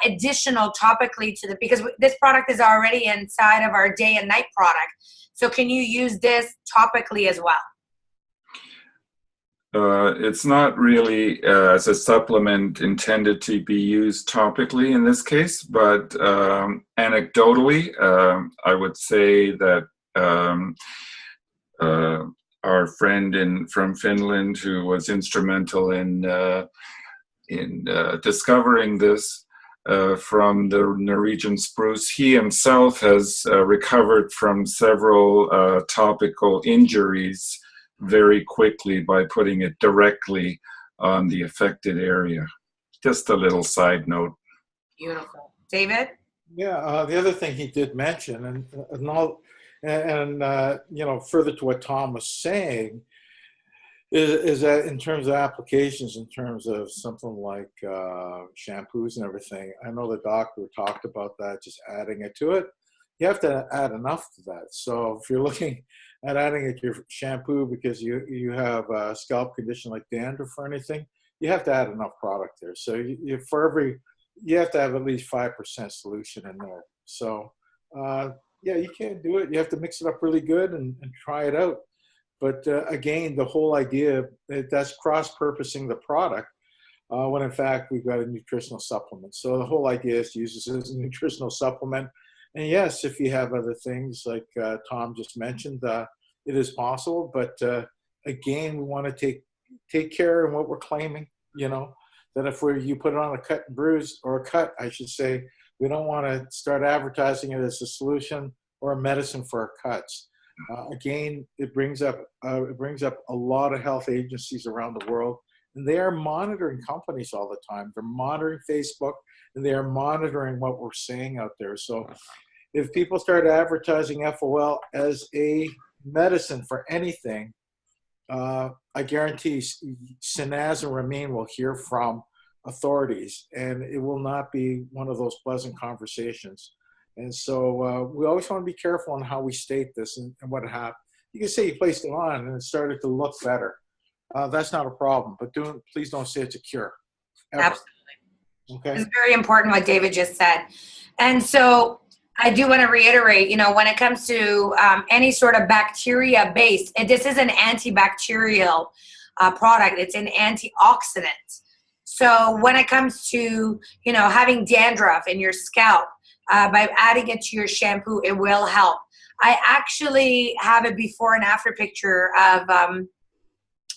additional topically to the, because this product is already inside of our day and night product. So can you use this topically as well? It's not really as a supplement intended to be used topically in this case, but anecdotally, I would say that our friend from Finland, who was instrumental in discovering this from the Norwegian spruce, he himself has recovered from several topical injuries very quickly by putting it directly on the affected area. Just a little side note. Beautiful. David? Yeah, the other thing he did mention, and you know, further to what Tom was saying, is that in terms of applications, in terms of something like shampoos and everything, I know the doctor talked about that, just adding it to it. You have to add enough to that. So if you're looking at adding it to your shampoo because you have a scalp condition like dandruff or anything, you have to add enough product there. So you have to have at least 5% solution in there. So yeah, you can't do it. You have to mix it up really good and try it out. But again, the whole idea, that's cross-purposing the product when in fact we've got a nutritional supplement. So the whole idea is to use this as a nutritional supplement. And yes, if you have other things like Tom just mentioned, it is possible. But again, we want to take care of what we're claiming, you know, that if you put it on a cut and bruise, or a cut, I should say, we don't want to start advertising it as a solution or a medicine for our cuts. Again, it brings up a lot of health agencies around the world, and they are monitoring companies all the time. They're monitoring Facebook, and they are monitoring what we're saying out there. So if people start advertising FOL as a medicine for anything, I guarantee Sinaz and Ramin will hear from authorities, and it will not be one of those pleasant conversations. And so we always want to be careful on how we state this and what happened. You can say you placed it on and it started to look better. That's not a problem, but please don't say it's a cure. Ever. Absolutely. Okay. It's very important what David just said. And so I do want to reiterate, you know, when it comes to any sort of bacteria-based, this is an antibacterial product. It's an antioxidant. So when it comes to, you know, having dandruff in your scalp, by adding it to your shampoo, it will help. I actually have a before and after picture of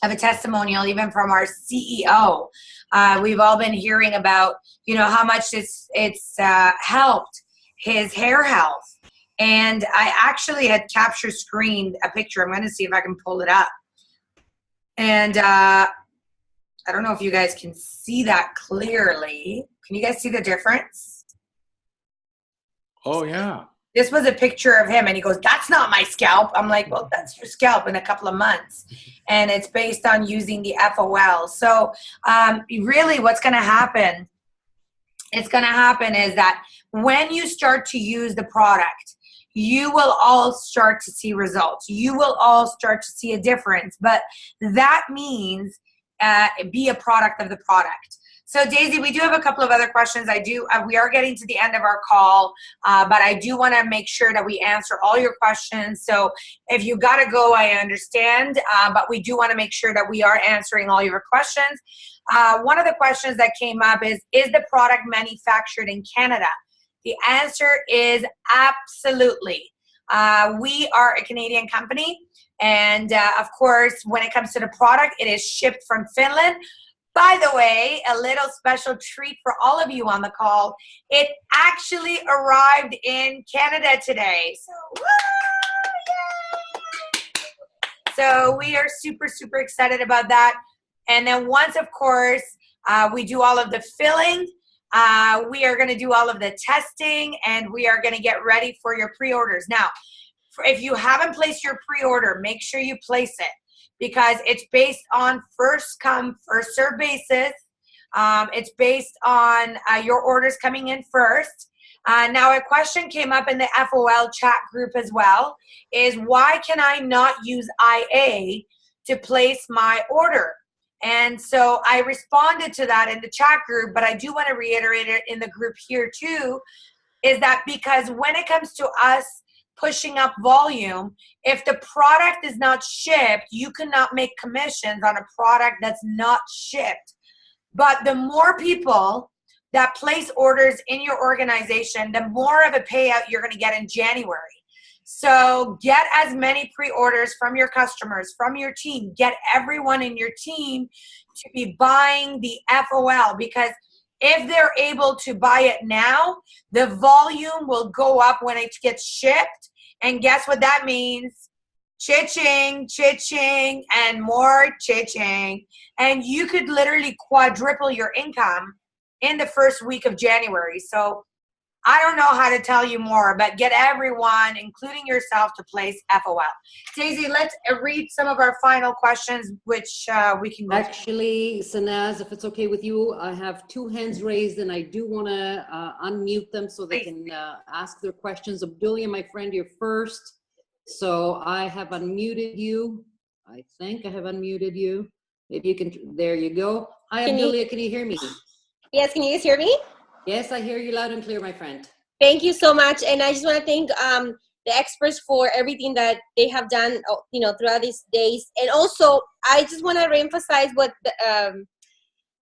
a testimonial, even from our CEO. We've all been hearing about, you know, how much it's helped his hair health. And I actually had capture screened a picture. I'm going to see if I can pull it up. And I don't know if you guys can see that clearly. Can you guys see the difference? Oh, yeah. This was a picture of him, and he goes, that's not my scalp. I'm like, well, that's your scalp in a couple of months. And it's based on using the FOL. So really what's going to happen, is that when you start to use the product, you will all start to see results. You will all start to see a difference. But that means be a product of the product. So Daisy, we do have a couple of other questions. We are getting to the end of our call, but I do want to make sure that we answer all your questions. So if you got to go, I understand, but we do want to make sure that we are answering all your questions. One of the questions that came up is the product manufactured in Canada? The answer is absolutely. We are a Canadian company, and of course, when it comes to the product, it is shipped from Finland. By the way, a little special treat for all of you on the call. It actually arrived in Canada today. So, woo, yay! So we are super, super excited about that. And then once, of course, we do all of the filling, we are going to do all of the testing, and we are going to get ready for your pre-orders. Now, if you haven't placed your pre-order, make sure you place it, because it's based on first come, first serve basis. It's based on your orders coming in first. Now, a question came up in the FOL chat group as well, is why can I not use IA to place my order? And so I responded to that in the chat group, but I do want to reiterate it in the group here too, is that because when it comes to us pushing up volume, if the product is not shipped, you cannot make commissions on a product that's not shipped. But the more people that place orders in your organization, the more of a payout you're going to get in January. So get as many pre-orders from your customers, from your team. Get everyone in your team to be buying the FOL, because if they're able to buy it now, the volume will go up when it gets shipped. And guess what that means? Cha-ching, cha-ching, and more cha-ching. And you could literally quadruple your income in the first week of January. So I don't know how to tell you more, but get everyone, including yourself, to place FOL. Daisy, let's read some of our final questions, which we can go Actually, Sanaz, if it's okay with you, I have 2 hands raised, and I do want to unmute them so they can ask their questions. Abdulia, my friend, you're first. So I have unmuted you. I think I have unmuted you. Maybe you can, there you go. Hi, Abdulia, can you hear me? Yes, can you guys hear me? Yes, I hear you loud and clear, my friend. Thank you so much. And I just want to thank the experts for everything that they have done, throughout these days. And also, I just want to reemphasize what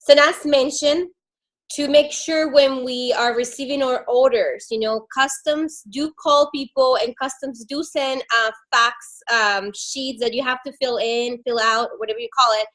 Sanas mentioned, to make sure when we are receiving our orders, customs do call people, and customs do send fax sheets that you have to fill out, whatever you call it.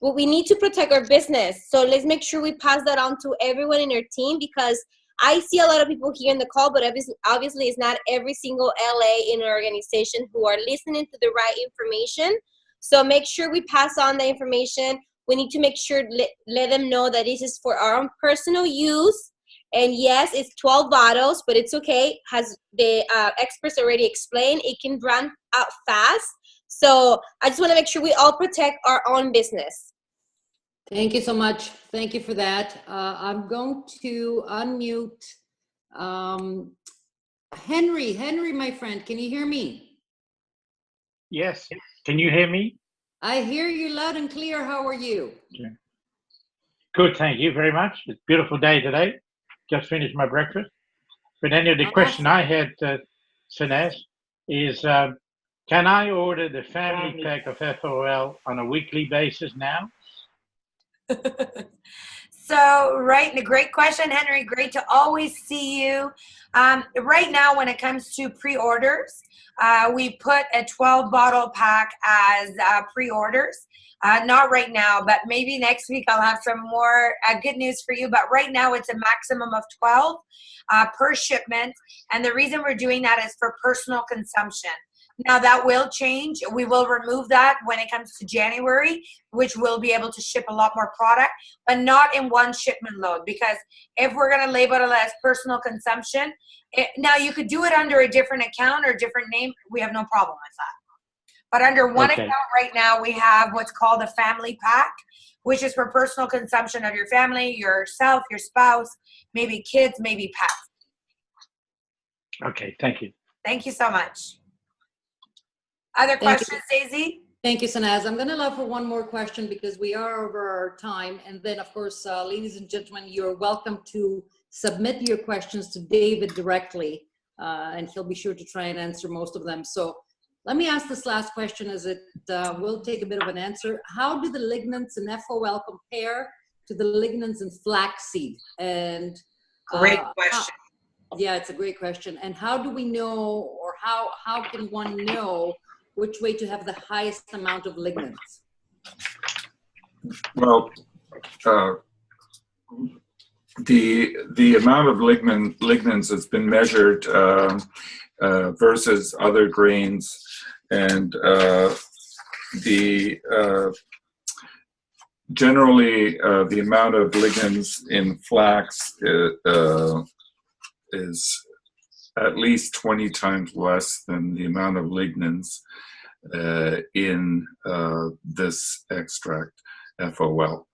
Well, we need to protect our business. So let's make sure we pass that on to everyone in our team, because I see a lot of people here in the call, but obviously it's not every single LA in our organization who are listening to the right information. So make sure we pass on the information. We need to make sure let them know that this is for our own personal use. And yes, it's 12 bottles, but it's okay. Has the experts already explained, it can run out fast. So I just want to make sure we all protect our own business. Thank you so much. Thank you for that. I'm going to unmute Henry. Henry, my friend, can you hear me? Yes. Can you hear me? I hear you loud and clear. How are you? Yeah. Good, thank you very much. It's a beautiful day today. Just finished my breakfast. But anyway, the question I had, Sanaz, is can I order the family pack of FOL on a weekly basis now? So, right, a great question, Henry. Great to always see you. Right now, when it comes to pre-orders, we put a 12-bottle pack as pre-orders. Not right now, but maybe next week I'll have some more good news for you. But right now, it's a maximum of 12 per shipment. And the reason we're doing that is for personal consumption. Now that will change. We will remove that when it comes to January, which we'll be able to ship a lot more product, but not in one shipment load, because if we're going to label it as personal consumption, now you could do it under a different account or a different name. We have no problem with that. But under one account right now, we have what's called a family pack, which is for personal consumption of your family, yourself, your spouse, maybe kids, maybe pets. Okay, thank you. Thank you so much. Other questions, Daisy? Thank you, Sanaz. I'm going to allow for one more question because we are over our time. And then, of course, ladies and gentlemen, you're welcome to submit your questions to David directly, and he'll be sure to try and answer most of them. So let me ask this last question as it will take a bit of an answer. How do the lignans in FOL compare to the lignans in flaxseed? And Great question. Yeah, it's a great question. And how do we know, or how can one know which way to have the highest amount of lignans? Well, the amount of lignans has been measured versus other grains, and generally the amount of lignans in flax is at least 20 times less than the amount of lignans in this extract, FOL.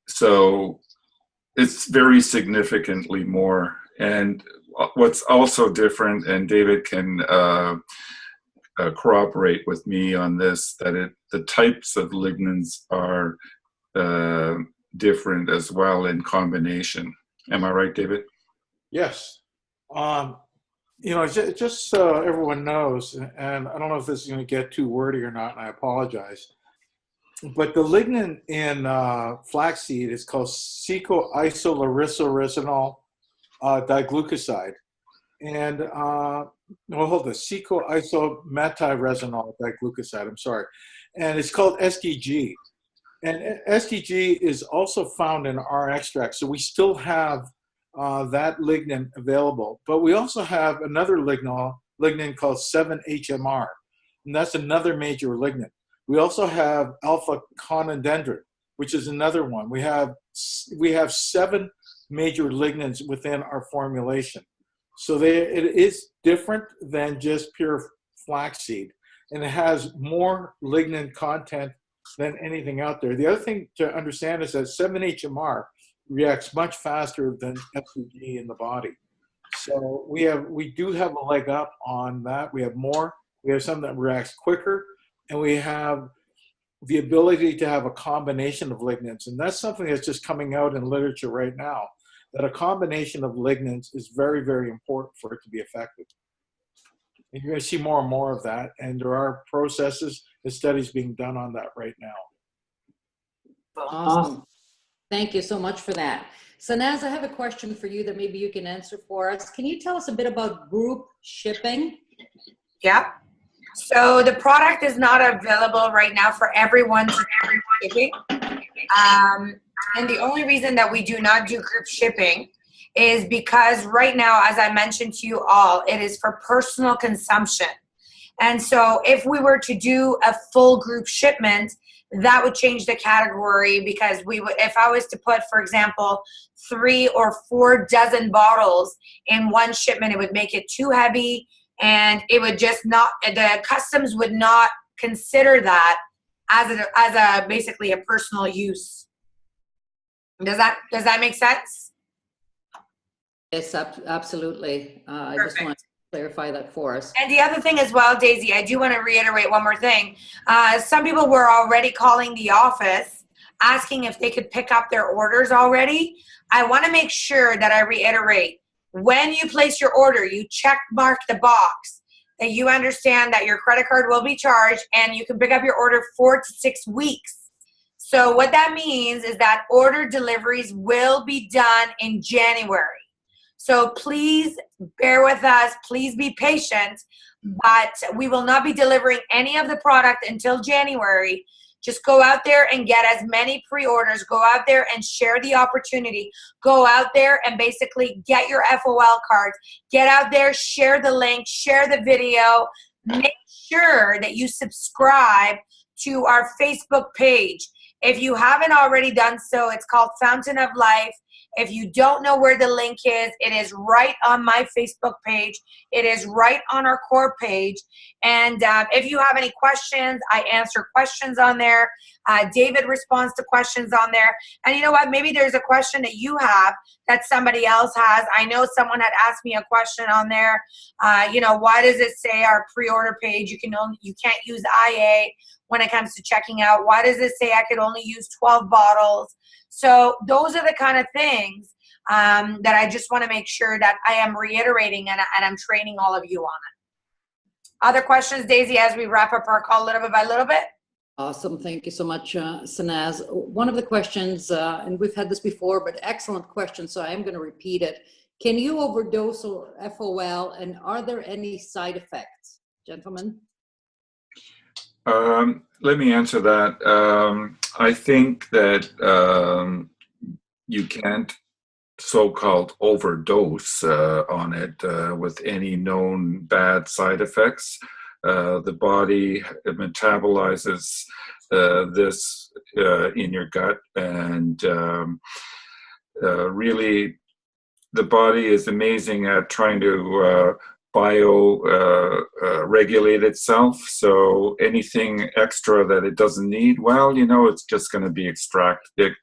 So it's very significantly more. And what's also different, and David can corroborate with me on this, that the types of lignans are different as well in combination. Am I right, David? Yes. You know, just so everyone knows, and I don't know if this is going to get too wordy or not, and I apologize, but the lignin in flaxseed is called secoisolaricoricinol diglucoside. And, well, hold on, secoisometyresinol diglucoside, I'm sorry. And it's called SDG. And SDG is also found in our extract, so we still have that lignin available. But we also have another lignin called 7-HMR, and that's another major lignin. We also have alpha-conodendron, which is another one. We have 7 major lignins within our formulation. So it is different than just pure flaxseed, and it has more lignin content than anything out there. The other thing to understand is that 7-HMR reacts much faster than FCG in the body. So we do have a leg up on that. We have more. We have something that reacts quicker, and we have the ability to have a combination of lignins. And that's something that's just coming out in literature right now, that a combination of lignins is very, very important for it to be effective. And you're going to see more and more of that. And there are processes and studies being done on that right now. Awesome. Thank you so much for that. Sanaz, I have a question for you that maybe you can answer for us. Can you tell us a bit about group shipping? Yeah. So the product is not available right now for everyone's shipping. And the only reason that we do not do group shipping is because right now, as I mentioned to you all, it is for personal consumption. And so if we were to do a full group shipment, that would change the category, because we would, if I was to put, for example, 3 or 4 dozen bottles in one shipment, it would make it too heavy, and it would just not, the customs would not consider that as a basically a personal use. Does that make sense? Yes, absolutely. I just want to clarify that for us. And the other thing as well, Daisy, I do want to reiterate one more thing. Some people were already calling the office asking if they could pick up their orders already. I want to make sure that I reiterate, when you place your order, you check mark the box that you understand that your credit card will be charged, and you can pick up your order 4 to 6 weeks. So what that means is that order deliveries will be done in January. So please bear with us, please be patient, but we will not be delivering any of the product until January, Just go out there and get as many pre-orders. Go out there and share the opportunity. Go out there and basically get your FOL cards. Get out there, share the link, share the video. Make sure that you subscribe to our Facebook page. If you haven't already done so, it's called Fountain of Life. If you don't know where the link is, it is right on my Facebook page. It is right on our core page. And if you have any questions, I answer questions on there. David responds to questions on there. And you know what? Maybe there's a question that you have that somebody else has. I know someone had asked me a question on there. Why does it say our pre-order page? You can't use IA when it comes to checking out. Why does it say I could only use 12 bottles? So those are the kind of things that I just want to make sure that I am reiterating and I'm training all of you on it. Other questions, Daisy, as we wrap up our call little bit by little bit? Awesome. Thank you so much, Sanaz. One of the questions, and we've had this before, but excellent question, so I am going to repeat it. Can you overdose or FOL, and are there any side effects? Gentlemen? Let me answer that. I think that you can't so-called overdose on it with any known bad side effects. The body metabolizes this in your gut, and really the body is amazing at trying to regulate itself. So anything extra that it doesn't need, well, it's just going to be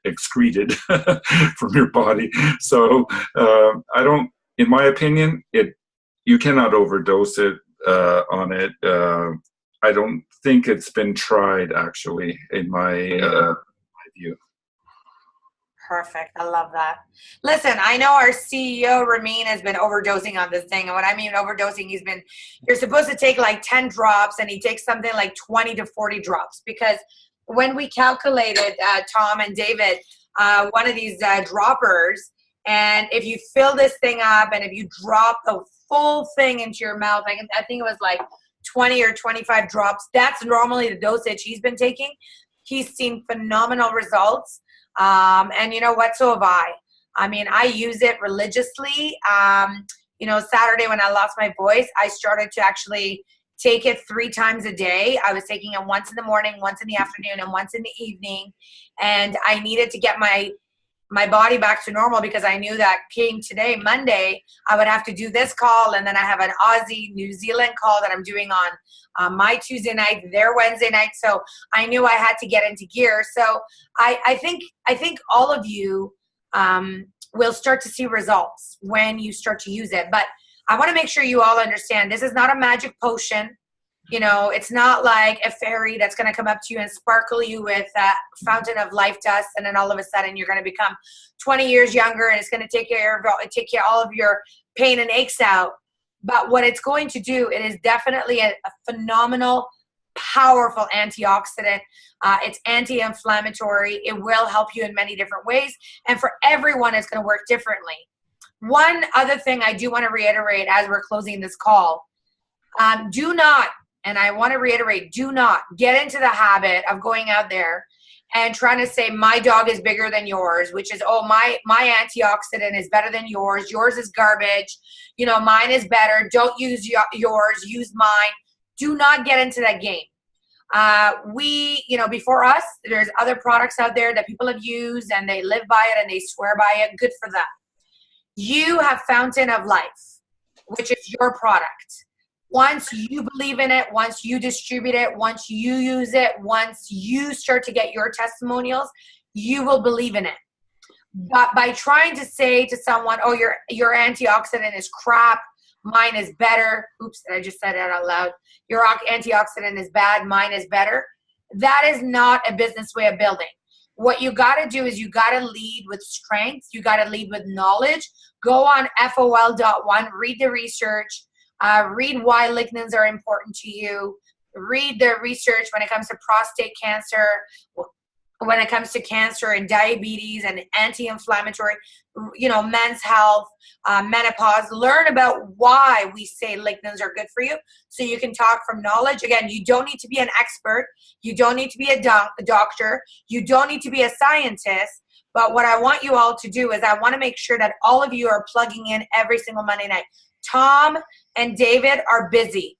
excreted from your body. So in my opinion, you cannot overdose it on it. I don't think it's been tried, actually, in my view. Perfect. I love that. Listen, I know our CEO, Ramin, has been overdosing on this thing. And what I mean overdosing, you're supposed to take like 10 drops, and he takes something like 20 to 40 drops. Because when we calculated, Tom and David, one of these droppers, and if you fill this thing up and if you drop the full thing into your mouth, I think it was like 20 or 25 drops. That's normally the dosage he's been taking. He's seen phenomenal results. And you know what? So have I. I mean, I use it religiously. Saturday when I lost my voice, I started to actually take it 3 times a day. I was taking it once in the morning, once in the afternoon, and once in the evening. And I needed to get my body back to normal, because I knew that today, Monday, I would have to do this call, and then I have an Aussie New Zealand call that I'm doing on my Tuesday night, their Wednesday night. So I knew I had to get into gear. So I think all of you will start to see results when you start to use it. But I want to make sure you all understand, this is not a magic potion. It's not like a fairy that's going to come up to you and sparkle you with Fountain of Life dust, and then all of a sudden you're going to become 20 years younger, and it's going to take care of all of your pain and aches out. But what it's going to do, it is definitely a phenomenal, powerful antioxidant. It's anti-inflammatory. It will help you in many different ways, and for everyone, it's going to work differently. One other thing I do want to reiterate as we're closing this call, do not, and I want to reiterate, do not get into the habit of going out there and trying to say my dog is bigger than yours, which is, oh, my antioxidant is better than yours. Yours is garbage. Mine is better. Don't use yours. Use mine. Do not get into that game. Before us, there's other products out there that people have used, and they live by it and they swear by it. Good for them. You have Fountain of Life, which is your product. Once you believe in it, once you distribute it, once you use it, once you start to get your testimonials, you will believe in it. But by trying to say to someone, oh, your antioxidant is crap, mine is better. Oops, I just said that out loud. Your antioxidant is bad, mine is better. That is not a business way of building. What you got to do is you got to lead with strength. You got to lead with knowledge. Go on FOL.1, read the research. Read why lignans are important to you. Read the research when it comes to prostate cancer. when it comes to cancer and diabetes and anti-inflammatory, men's health, menopause. Learn about why we say lignans are good for you, so you can talk from knowledge. Again, you don't need to be an expert. You don't need to be a doctor. You don't need to be a scientist. But what I want you all to do is I want to make sure that all of you are plugging in every single Monday night. Tom and David are busy,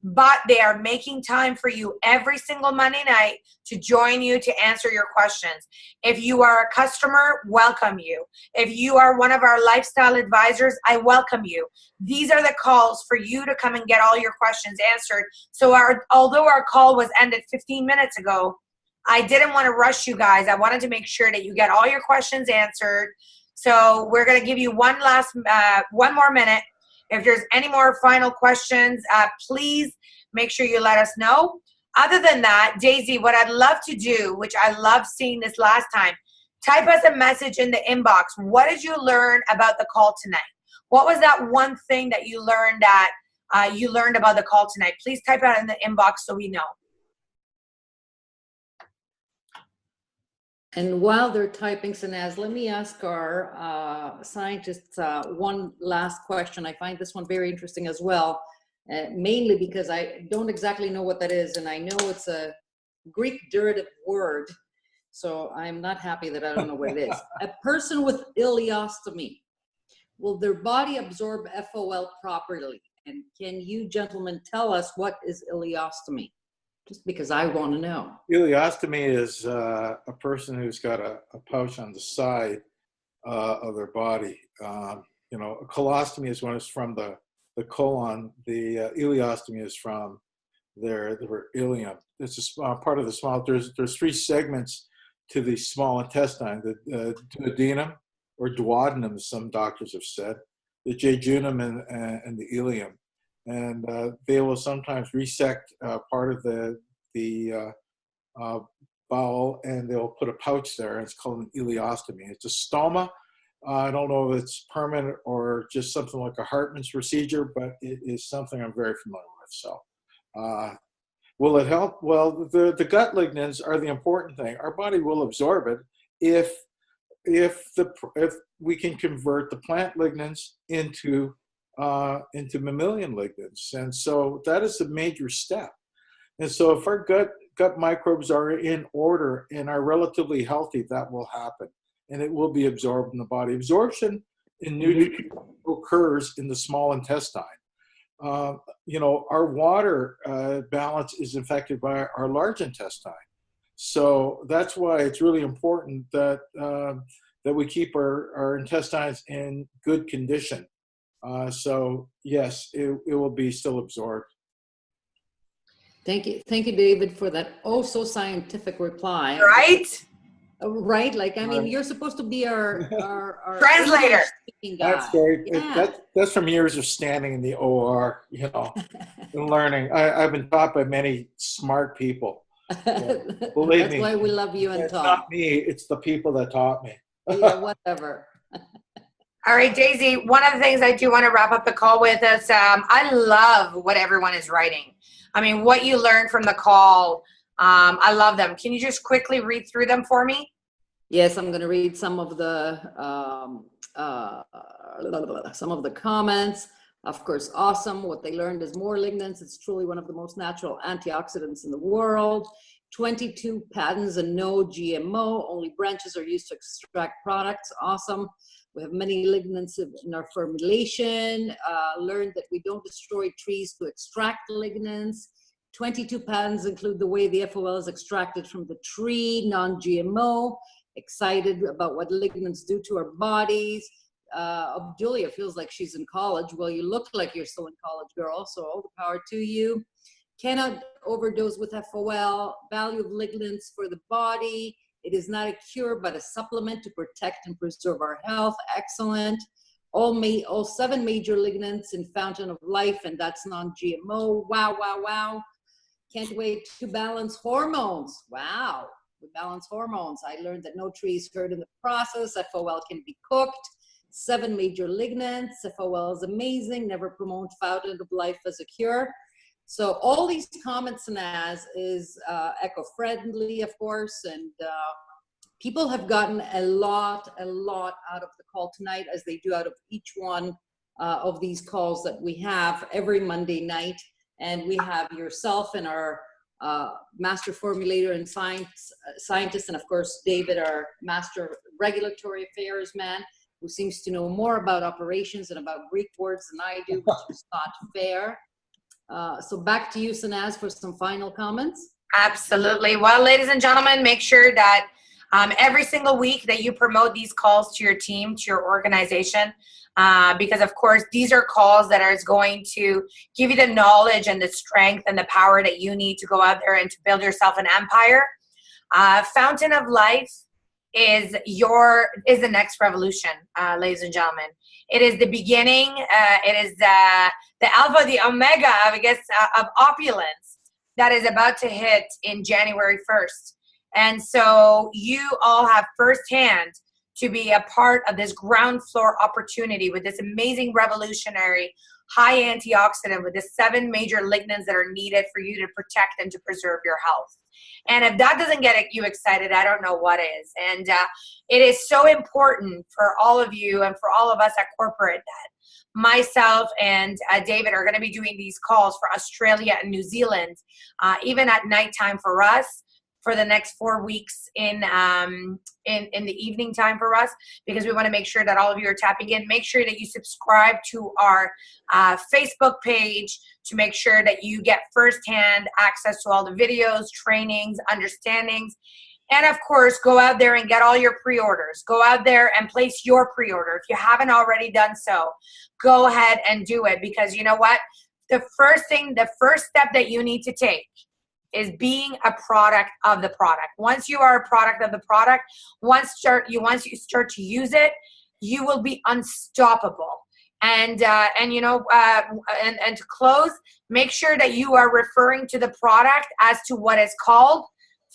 but they are making time for you every single Monday night to join you to answer your questions. If you are a customer, welcome you. If you are one of our lifestyle advisors, I welcome you. These are the calls for you to come and get all your questions answered. So although our call was ended 15 minutes ago, I didn't want to rush you guys. I wanted to make sure that you get all your questions answered. So we're going to give you one more minute. If there's any more final questions, please make sure you let us know. Other than that, Daisy, what I'd love to do, which I loved seeing this last time, type us a message in the inbox. What did you learn about the call tonight? What was that one thing that you learned about the call tonight? Please type it in the inbox so we know. And while they're typing, Sanaz, let me ask our scientists one last question. I find this one very interesting as well, mainly because I don't exactly know what that is, and I know it's a Greek derivative word, so I'm not happy that I don't know what it is. A person with ileostomy, will their body absorb FOL properly? And can you gentlemen tell us what is ileostomy? Just because I want to know. Ileostomy is a person who's got a pouch on the side of their body. A colostomy is when it's from the colon. The ileostomy is from their ileum. It's a part of the small. There's 3 segments to the small intestine: the duodenum or duodenum, as some doctors have said, the jejunum and the ileum. And they will sometimes resect part of the bowel, and they'll put a pouch there, and it's called an ileostomy. It's a stoma. I don't know if it's permanent or just something like a Hartmann's procedure, but it is something I'm very familiar with. So will it help? Well, the gut lignans are the important thing. Our body will absorb it if we can convert the plant lignans into mammalian lignans. And so that is a major step. And so if our gut microbes are in order and are relatively healthy, that will happen. And it will be absorbed in the body. Absorption in nutrients occurs in the small intestine. Our water balance is affected by our large intestine. So that's why it's really important that we keep our intestines in good condition. So yes, it will be still absorbed. Thank you, David, for that so scientific reply. Right? Right, you're supposed to be our translator. Guy. That's great. Yeah. That's from years of standing in the OR, and learning. I've been taught by many smart people. Believe me. That's why we love you and it's Tom. Not me. It's the people that taught me. Yeah, whatever. All right, Daisy, one of the things I do want to wrap up the call with is I love what everyone is writing. I mean, what you learned from the call, I love them. Can you just quickly read through them for me? Yes, I'm going to read some of the comments. Of course, awesome. What they learned is more lignans. It's truly one of the most natural antioxidants in the world. 22 patents and no GMO. Only branches are used to extract products. Awesome. We have many lignans in our formulation. Learned that we don't destroy trees to extract lignans. 22 patents include the way the FOL is extracted from the tree, non-GMO. Excited about what lignans do to our bodies. Julia feels like she's in college. Well, you look like you're still in college, girl, so all the power to you. Cannot overdose with FOL. Value of lignans for the body. It is not a cure, but a supplement to protect and preserve our health. Excellent. All 7 major lignans in Fountain of Life, and that's non-GMO. Wow, wow, wow. Can't wait to balance hormones. Wow, we balance hormones. I learned that no tree is hurt in the process. FOL can be cooked. 7 major lignans. FOL is amazing. Never promote Fountain of Life as a cure. So all these comments and as is eco-friendly, of course, and people have gotten a lot out of the call tonight, as they do out of each one of these calls that we have every Monday night. And we have yourself and our master formulator and scientist, and of course, David, our master regulatory affairs man, who seems to know more about operations and about Greek words than I do, which is not fair. So back to you, Sanaz, for some final comments. Absolutely. Well, ladies and gentlemen, make sure that every single week that you promote these calls to your team, to your organization, because of course, these are calls that are going to give you the knowledge and the strength and the power that you need to go out there and to build yourself an empire. Fountain of Life is the next revolution, ladies and gentlemen. It is the beginning. It is the alpha, the omega, of opulence that is about to hit in January 1st. And so you all have firsthand to be a part of this ground floor opportunity with this amazing revolutionary high antioxidant with the 7 major lignans that are needed for you to protect and to preserve your health. And if that doesn't get you excited, I don't know what is. And it is so important for all of you and for all of us at corporate that myself and David are going to be doing these calls for Australia and New Zealand, even at nighttime for us, for the next 4 weeks in the evening time for us, because we want to make sure that all of you are tapping in. Make sure that you subscribe to our Facebook page to make sure that you get firsthand access to all the videos, trainings, understandings. And of course, go out there and get all your pre-orders. Go out there and place your pre-order. If you haven't already done so, go ahead and do it, because you know what? The first step that you need to take is being a product of the product. Once you are a product of the product, once you start to use it, you will be unstoppable. And to close, make sure that you are referring to the product as to what is called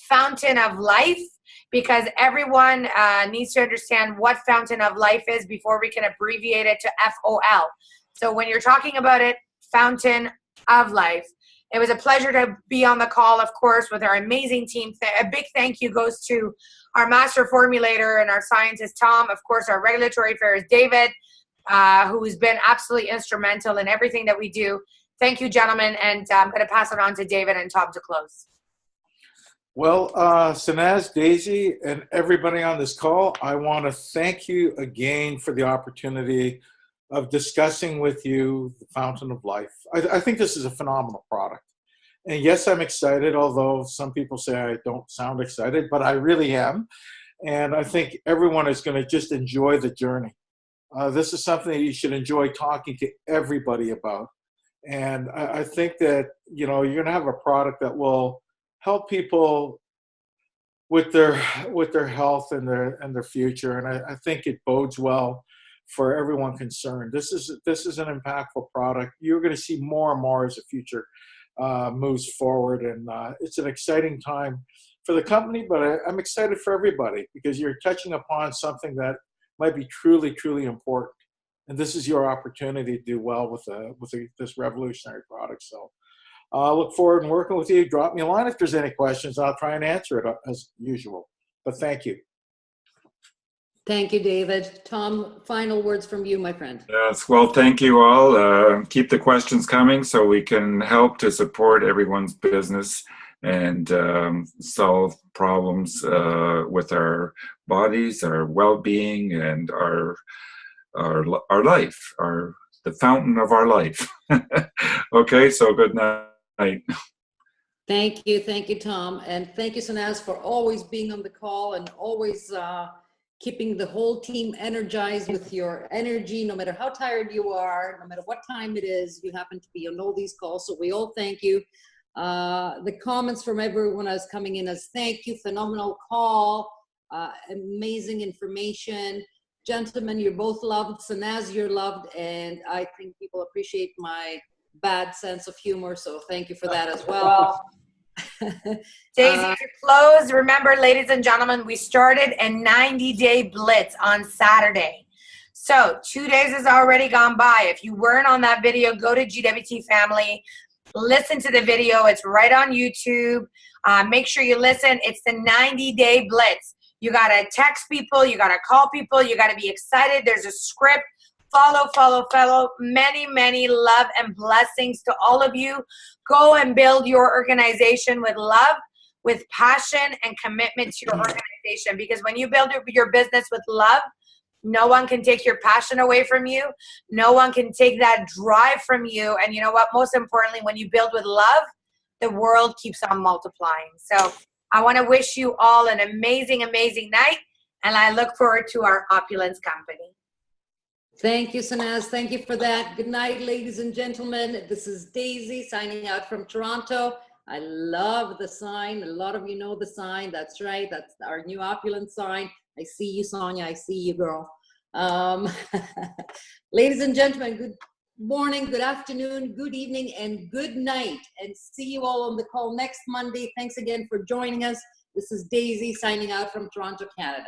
Fountain of Life, because everyone needs to understand what Fountain of Life is before we can abbreviate it to FOL. So when you're talking about it, Fountain of Life. It was a pleasure to be on the call, of course, with our amazing team. A big thank you goes to our master formulator and our scientist, Tom. Of course, our regulatory affairs, David, who's been absolutely instrumental in everything that we do. Thank you, gentlemen. And I'm going to pass it on to David and Tom to close. Well, Sanaz, Daisy, and everybody on this call, I want to thank you again for the opportunity of discussing with you the Fountain of Life. I think this is a phenomenal product. And yes, I'm excited, although some people say I don't sound excited, but I really am. And I think everyone is going to just enjoy the journey. This is something that you should enjoy talking to everybody about. And I think that, you know, you're going to have a product that will help people with their health and their future. And I think it bodes well for everyone concerned. This is an impactful product. You're going to see more and more as the future moves forward, and it's an exciting time for the company, but I'm excited for everybody, because you're touching upon something that might be truly, truly important, and this is your opportunity to do well with this revolutionary product. So I look forward to working with you. Drop me a line if there's any questions. I'll try and answer it as usual, but thank you. Thank you, David. Tom, final words from you, my friend. Yes, well, thank you all. Keep the questions coming so we can help to support everyone's business and solve problems with our bodies, our well-being, and our life, the fountain of our life. Okay, so good night. Thank you, Tom, and thank you, Sanaz, for always being on the call and always keeping the whole team energized with your energy, no matter how tired you are, no matter what time it is, you happen to be on all these calls. So we all thank you. The comments from everyone is coming in as thank you, phenomenal call, amazing information. Gentlemen, you're both loved. Sanaz, you're loved. And I think people appreciate my bad sense of humor. So thank you for that as well. Daisy, to close, remember, ladies and gentlemen, we started a 90-day blitz on Saturday. So 2 days has already gone by. If you weren't on that video, go to GWT Family. listen to the video. It's right on YouTube. Make sure you listen. It's the 90-day blitz. You got to text people. You got to call people. You got to be excited. There's a script. Follow. Many, many love and blessings to all of you. Go and build your organization with love, with passion and commitment to your organization. Because when you build your business with love, no one can take your passion away from you. No one can take that drive from you. And you know what? Most importantly, when you build with love, the world keeps on multiplying. So I want to wish you all an amazing, amazing night. And I look forward to our opulence company. Thank you, Sanaz. Thank you for that. Good night, ladies and gentlemen. This is Daisy signing out from Toronto. I love the sign. A lot of you know the sign. That's right. That's our new opulence sign. I see you, Sonia. I see you, girl. Ladies and gentlemen, good morning, good afternoon, good evening, and good night. And see you all on the call next Monday. Thanks again for joining us. This is Daisy signing out from Toronto, Canada.